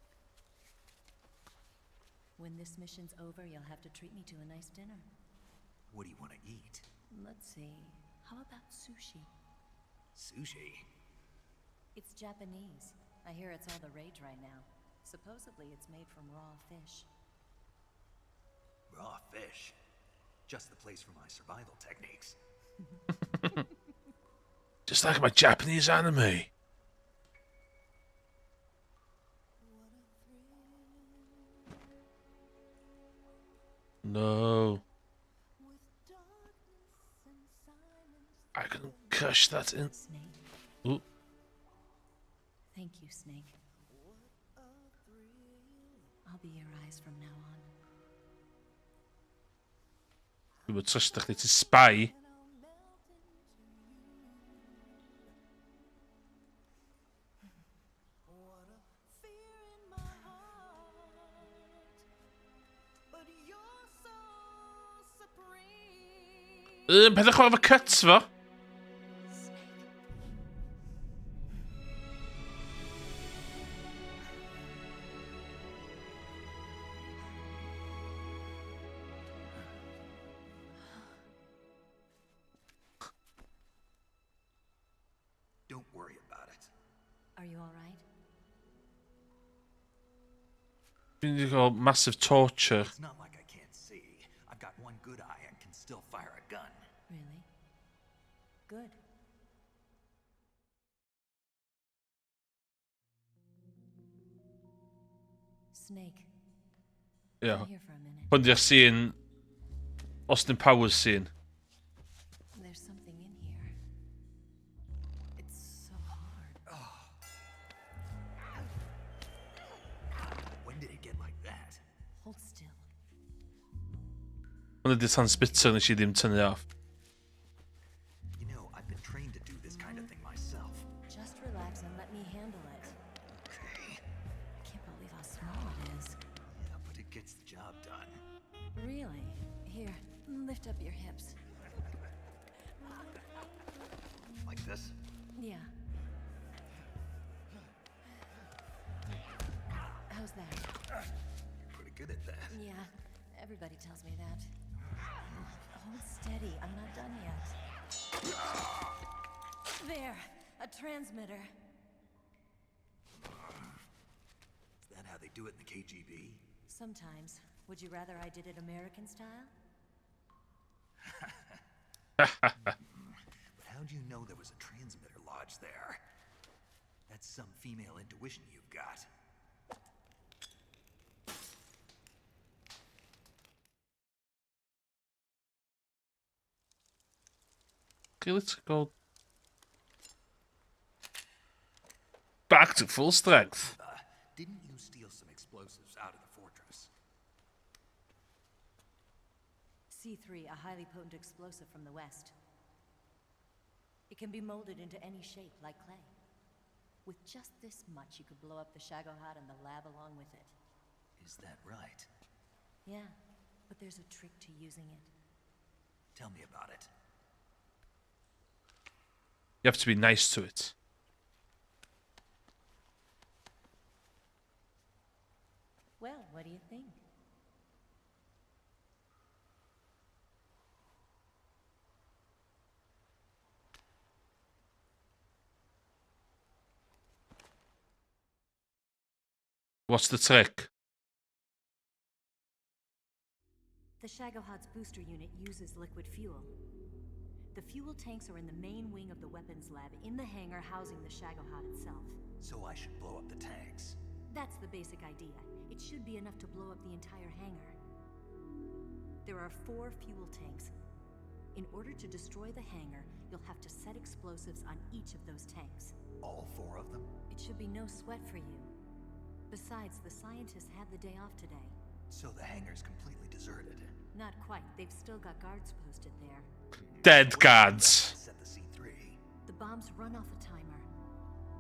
When this mission's over, you'll have to treat me to a nice dinner. What do you want to eat? Let's see. How about sushi? Sushi? It's Japanese. I hear it's all the rage right now. Supposedly it's made from raw fish. Raw fish? Just the place for my survival techniques. Just like my Japanese anime. No. I can crush that in. Snake. Ooh. Thank you, Snake. I'll be your eyes from now on. Dwi'n trystio chdi, ti spy. Pethau chwarae efo cuts fo. Don't worry about it. Are you all right? Dwi'n wedi cael massive torture. It's not like I can't see. I've got one good eye and can still fire a gun. Really? Good. Snake. Ie. Come here for a minute. Hwn di'r scene Austin Powers scene. There's something in here. It's so hard. When did it get like that? Hold still. Hwn ydy'r transmitter nes I ddim tynnu off. You know, I've been trained to do this kind of thing myself. Just relax and let me handle it. Okay. I can't believe how small it is. Yeah, but it gets the job done. Really? Here, lift up your hips. Like this? Yeah. How's that? You're pretty good at that. Yeah, everybody tells me that. Hold steady, I'm not done yet. There, a transmitter. Is that how they do it in the KGB? Sometimes. Would you rather I did it American style? But how'd you know there was a transmitter lodged there? That's some female intuition you've got. Okay, let's go. Back to full strength. Didn't you steal some explosives out of the fortress? C3, a highly potent explosive from the west. It can be molded into any shape, like clay. With just this much, you could blow up the Shagohod and the lab along with it. Is that right? Yeah, but there's a trick to using it. Tell me about it. You have to be nice to it. Well, what do you think? What's the trick? The Shagohod's booster unit uses liquid fuel. The fuel tanks are in the main wing of the weapons lab in the hangar housing the Shagohod itself. So I should blow up the tanks. That's the basic idea. It should be enough to blow up the entire hangar. There are 4 fuel tanks. In order to destroy the hangar, you'll have to set explosives on each of those tanks. All 4 of them? It should be no sweat for you. Besides, the scientists had the day off today. So the hangar's completely deserted. Not quite. They've still got guards posted there. Dead guards. Set the C3. The bombs run off a timer.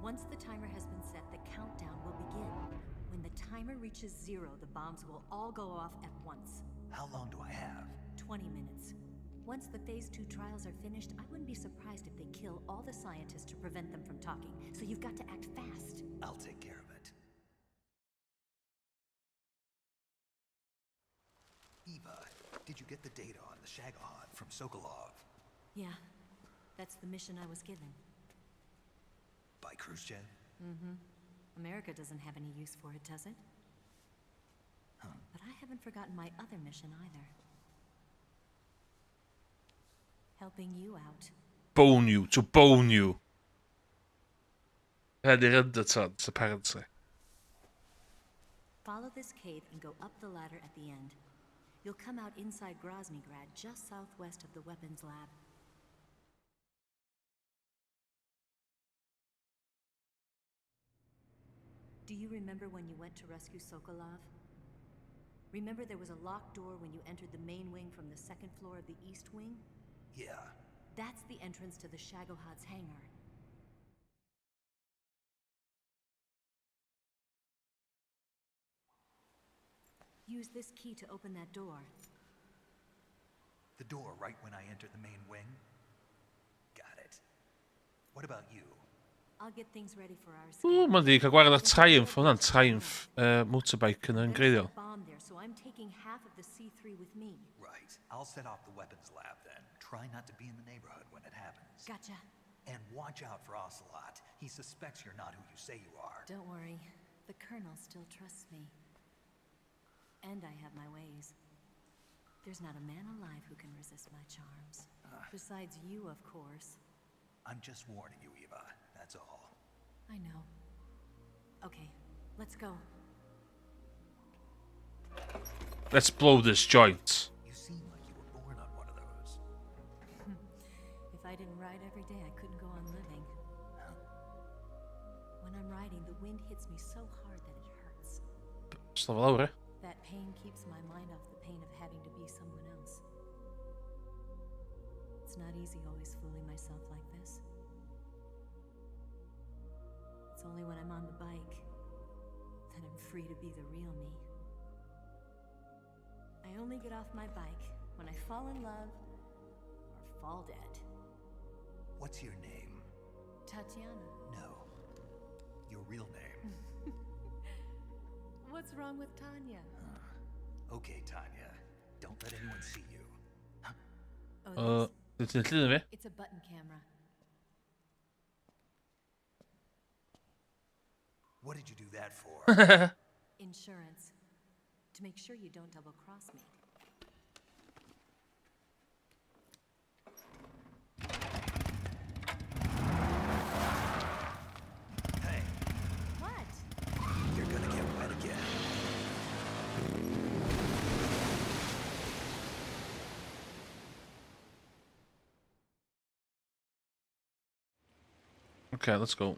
Once the timer has been set, the countdown will begin. When the timer reaches 0, the bombs will all go off at once. How long do I have? 20 minutes. Once the Phase 2 trials are finished, I wouldn't be surprised if they kill all the scientists to prevent them from talking. So you've got to act fast. I'll take care of it. Eva, did you get the data on the Shagohod from Sokolov? Yeah, that's the mission I was given. By Khrushchev? Mm-hmm. America doesn't have any use for it, does it? Huh. But I haven't forgotten my other mission either. Helping you out. Bone you, to bone you. Yeah, they read that sentence, apparently. Follow this cave and go up the ladder at the end. You'll come out inside Groznygrad, just southwest of the weapons lab. Do you remember when you went to rescue Sokolov? Remember there was a locked door when you entered the main wing from the 2nd floor of the east wing? Yeah. That's the entrance to the Shagohod's hangar. Use this key to open that door. The door right when I entered the main wing? Got it. What about you? I'll get things ready for our O, man di cael gwared ar Triumph. Hwna'n Triumph motorbike yn greiddiol. Bomb there, so I'm taking half of the C3 with me. Right. I'll set off the weapons lab then. Try not to be in the neighborhood when it happens. Gotcha. And watch out for Ocelot. He suspects you're not who you say you are. Don't worry. The Colonel still trusts me. And I have my ways. There's not a man alive who can resist my charms. Besides you, of course. I'm just warning you, Eva. That's all. I know. Okay, let's go. Let's blow this joint. You seem like you were born on one of those. If I didn't ride every day, I couldn't go on living. When I'm riding, the wind hits me so hard that it hurts. Sto fel awr, That pain keeps my mind off the pain of having to be someone else. It's not easy always fooling myself like this. It's only when I'm on the bike that I'm free to be the real me. I only get off my bike when I fall in love or fall dead. What's your name? Tatiana. No. Your real name. What's wrong with Tanya? Okay, Tanya. Don't let anyone see you. Oh, Dit is het weer. it's a button camera. What did you do that for? Insurance. To make sure you don't double-cross me. Hey, What? you're gonna get wet again. Okay, let's go.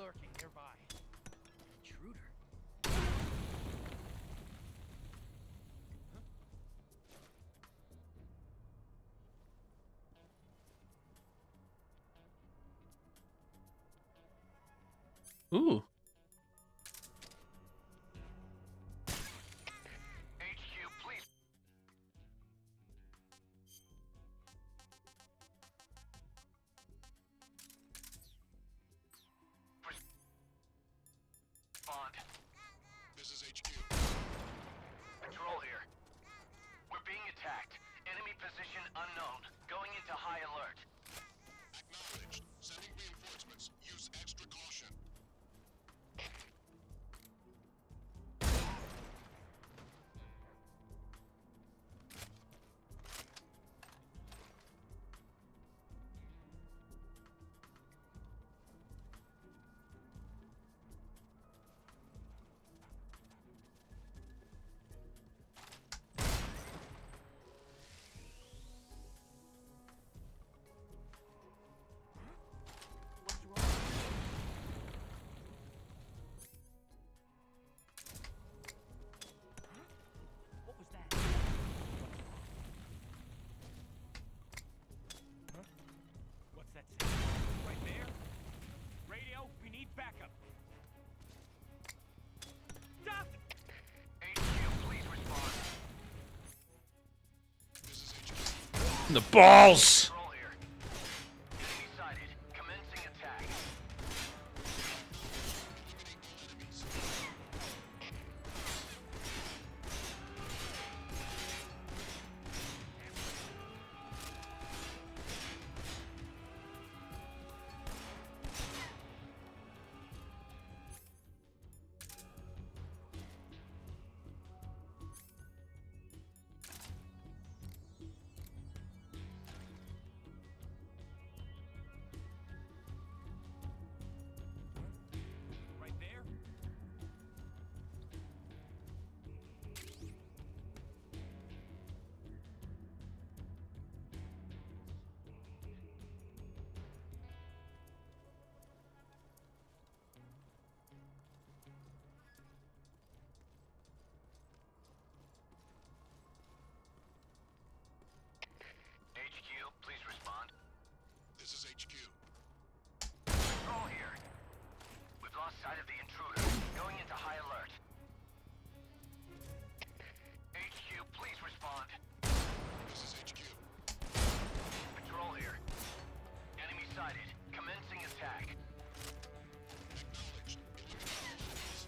lurking nearby. Intruder. Ooh. HQ, please. Respond. This is HQ. Patrol here. We're being attacked. Enemy position unknown. Going into high alert. Acknowledged. Sending reinforcements. Use extra caution. What's wrong? What was that? Huh? What's that sound? Right there? Radio, we need backup. Stop! HQ, please respond. This is HQ. The balls! Patrol here. Enemy sighted. Commencing attack. Right there? HQ, please respond. This is HQ. Patrol here. We've lost sight of the intruder. Going into high alert. HQ, please respond. This is HQ. Patrol here. Enemy sighted. Commencing attack. Acknowledged. Eliminate all enemies.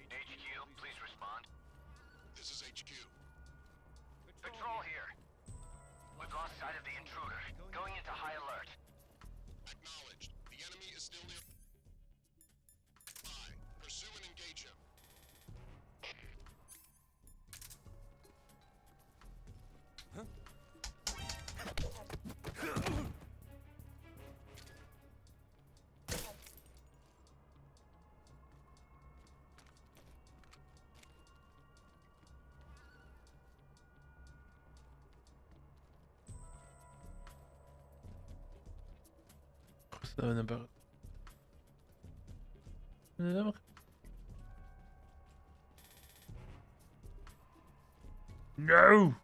HQ, please respond. This is HQ. Patrol here. We've lost sight of the intruder. Going into high alert. Acknowledged. The enemy is still near. Pursue and engage him. No!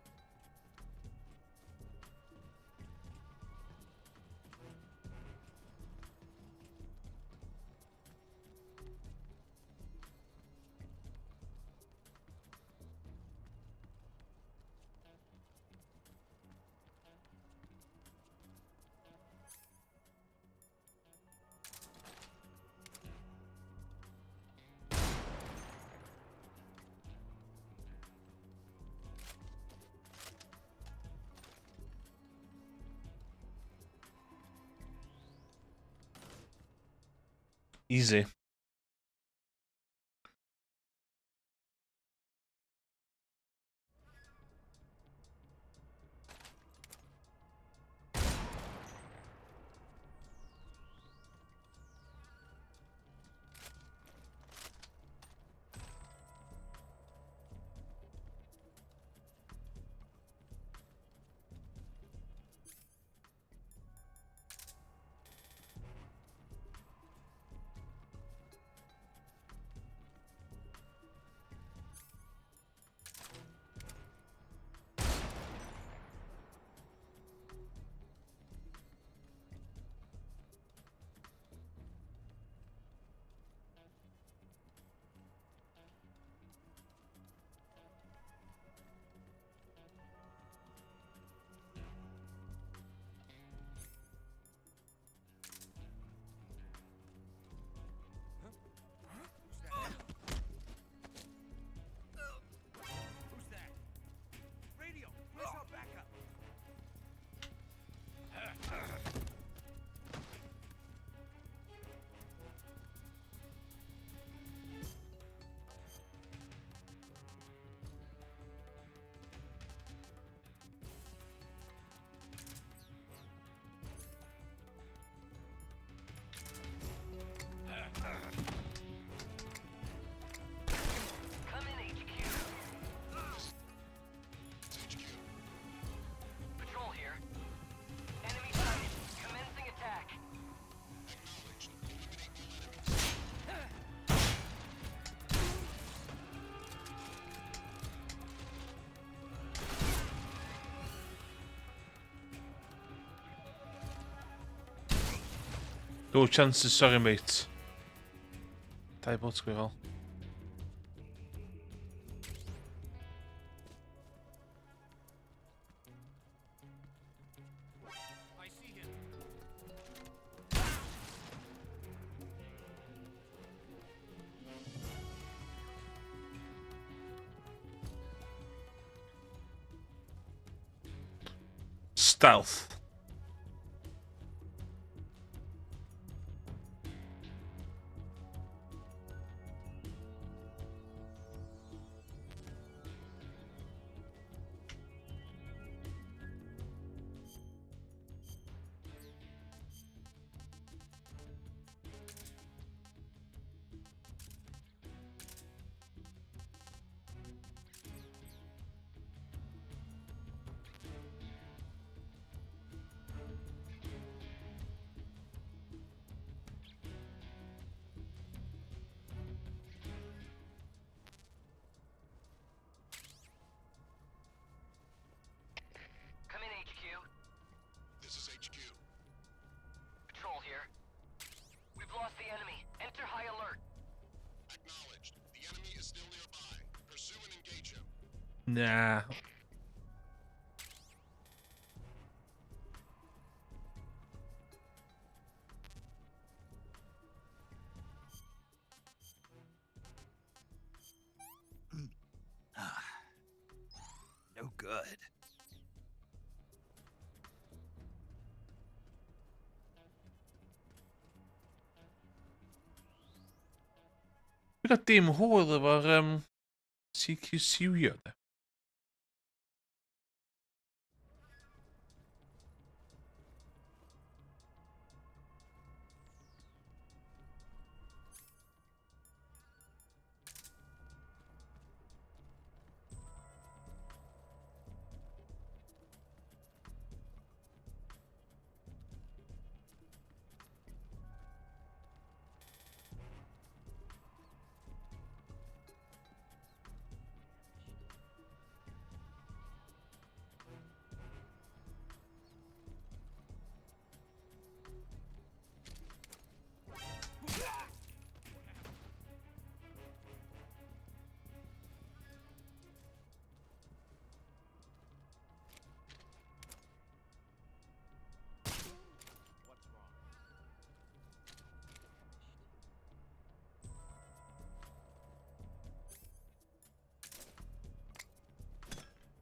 Easy. Who's that? Radio, where's our backup? Come in, HQ. Patrol here. Enemy sighted. Commencing attack. No chances, sorry mate. Dau bot squirrel. I see him. Stealth. Come in, HQ. This is HQ. Patrol here. We've lost the enemy. Enter high alert. Acknowledged. The enemy is still nearby. Pursue and engage him. Nah. No good. Vi got dim hwyl efo'r CQ-siwio de.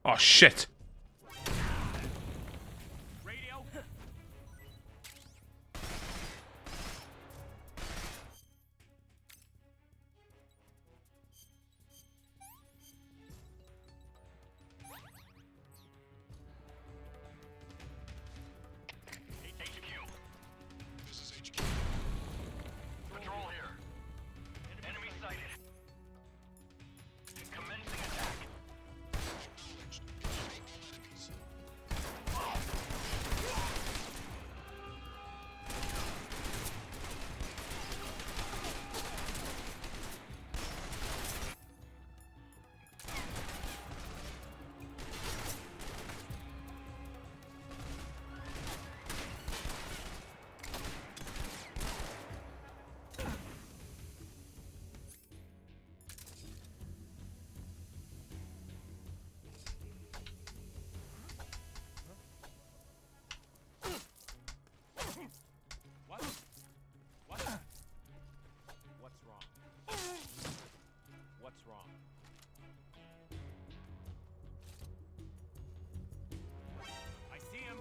Oh shit. Radio. What's wrong? I see him.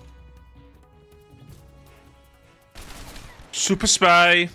Super spy.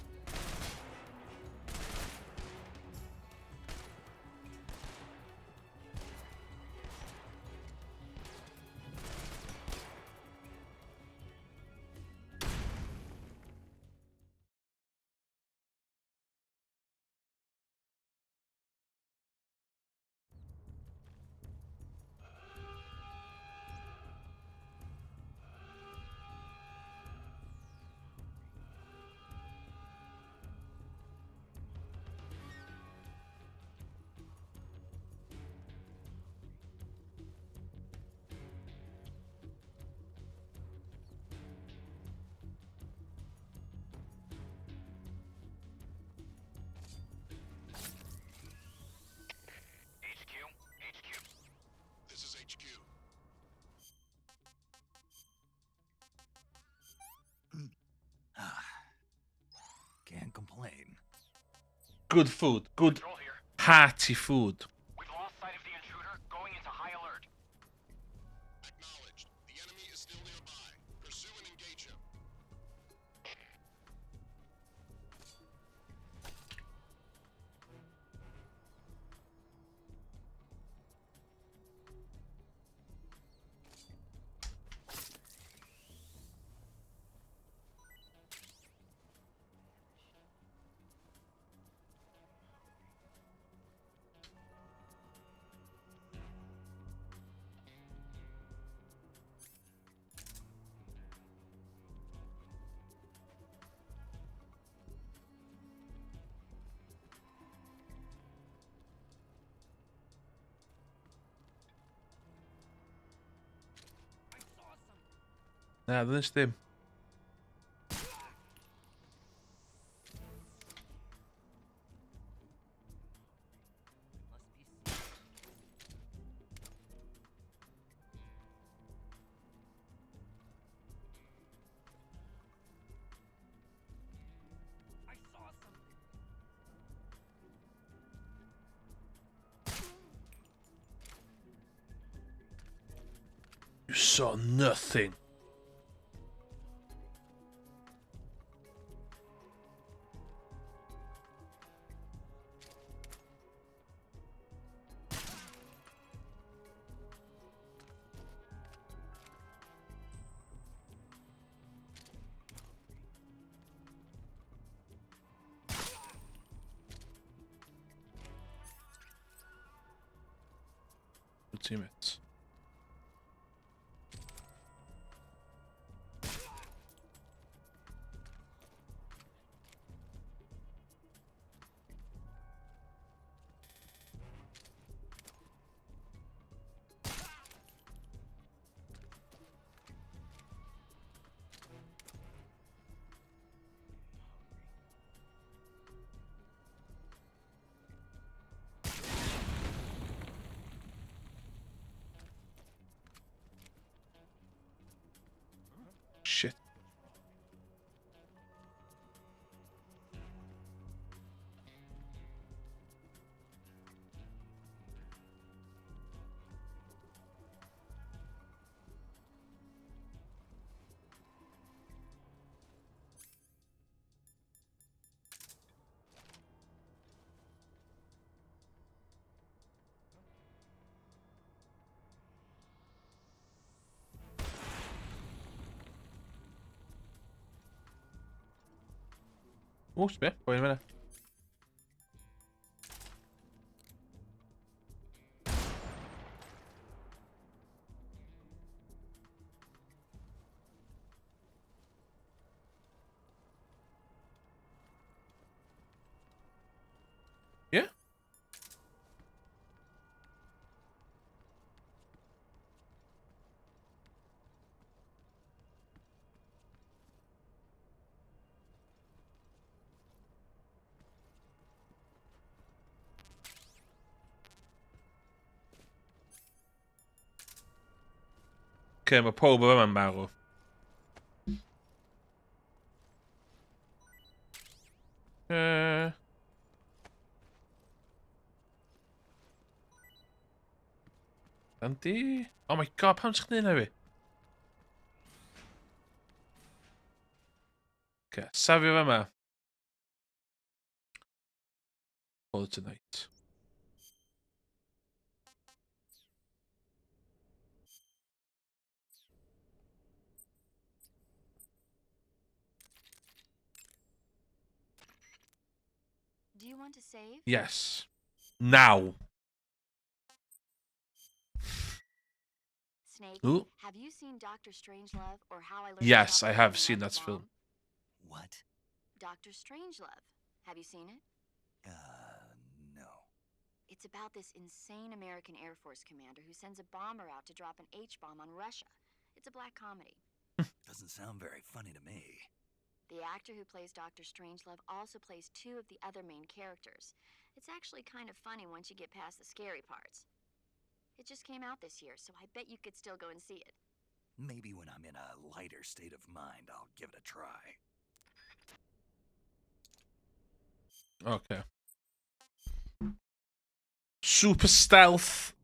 This is HQ. Can't complain. Good food. Good hearty food. We've lost sight of the intruder, going into high alert. Acknowledged. The enemy is still nearby. Pursue and engage him. Nereden içtim? You saw nothing. Good teammates. Shit. Oh, spare. Wait a minute. Yeah? Okej, mae pob yma'n marw. Andy? Oh my god, pam ti'n gwneud na fi? Okay, safio fe yma. Call it tonight. Do you want to save? Yes. Now. Snake, Ooh. have you seen Dr. Strangelove or How I Learned Yes, to Stop I the have Enemy seen Like a that film. Bomb? What? Dr. Strangelove. Have you seen it? No. It's about this insane American Air Force commander who sends a bomber out to drop an H-bomb on Russia. It's a black comedy. Doesn't sound very funny to me. The actor who plays Dr. Strangelove also plays two of the other main characters. It's actually kind of funny once you get past the scary parts. It just came out this year, so I bet you could still go and see it. Maybe when I'm in a lighter state of mind, I'll give it a try. Okay. Super stealth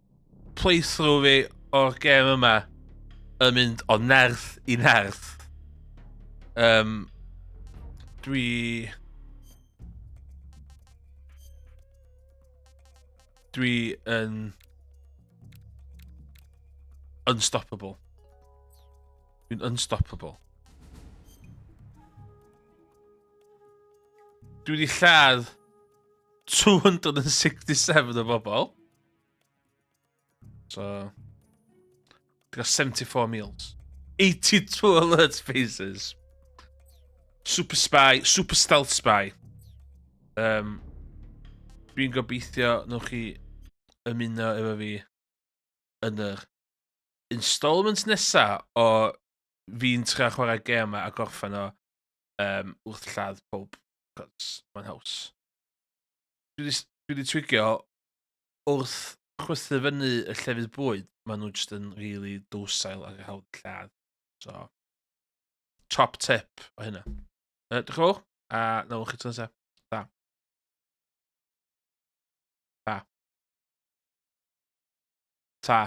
playthrough fi o'r gêm yma yn mynd o nerth I nerth. Dwi yn unstoppable. Dwi'n unstoppable. Dwi wedi lladd 267 o bobl. So, I got 74 meals. 82 alert phases. Super spy, super stealth spy. Dwi'n gobeithio nwch chi ymuno efo fi yn yr installment nesa o fi'n trio chwarae gêm yma a gorffen o wrth lladd pob. Cos mae'n haws. Dwi wedi twigio wrth chwythu fyny y llefydd bwyd, maen nhw jyst yn really docile ac yn hawdd lladd. So, top tip o hynna. Diolch yn fawr, a nawr chi tyn nesa. Da. Ta. Ta.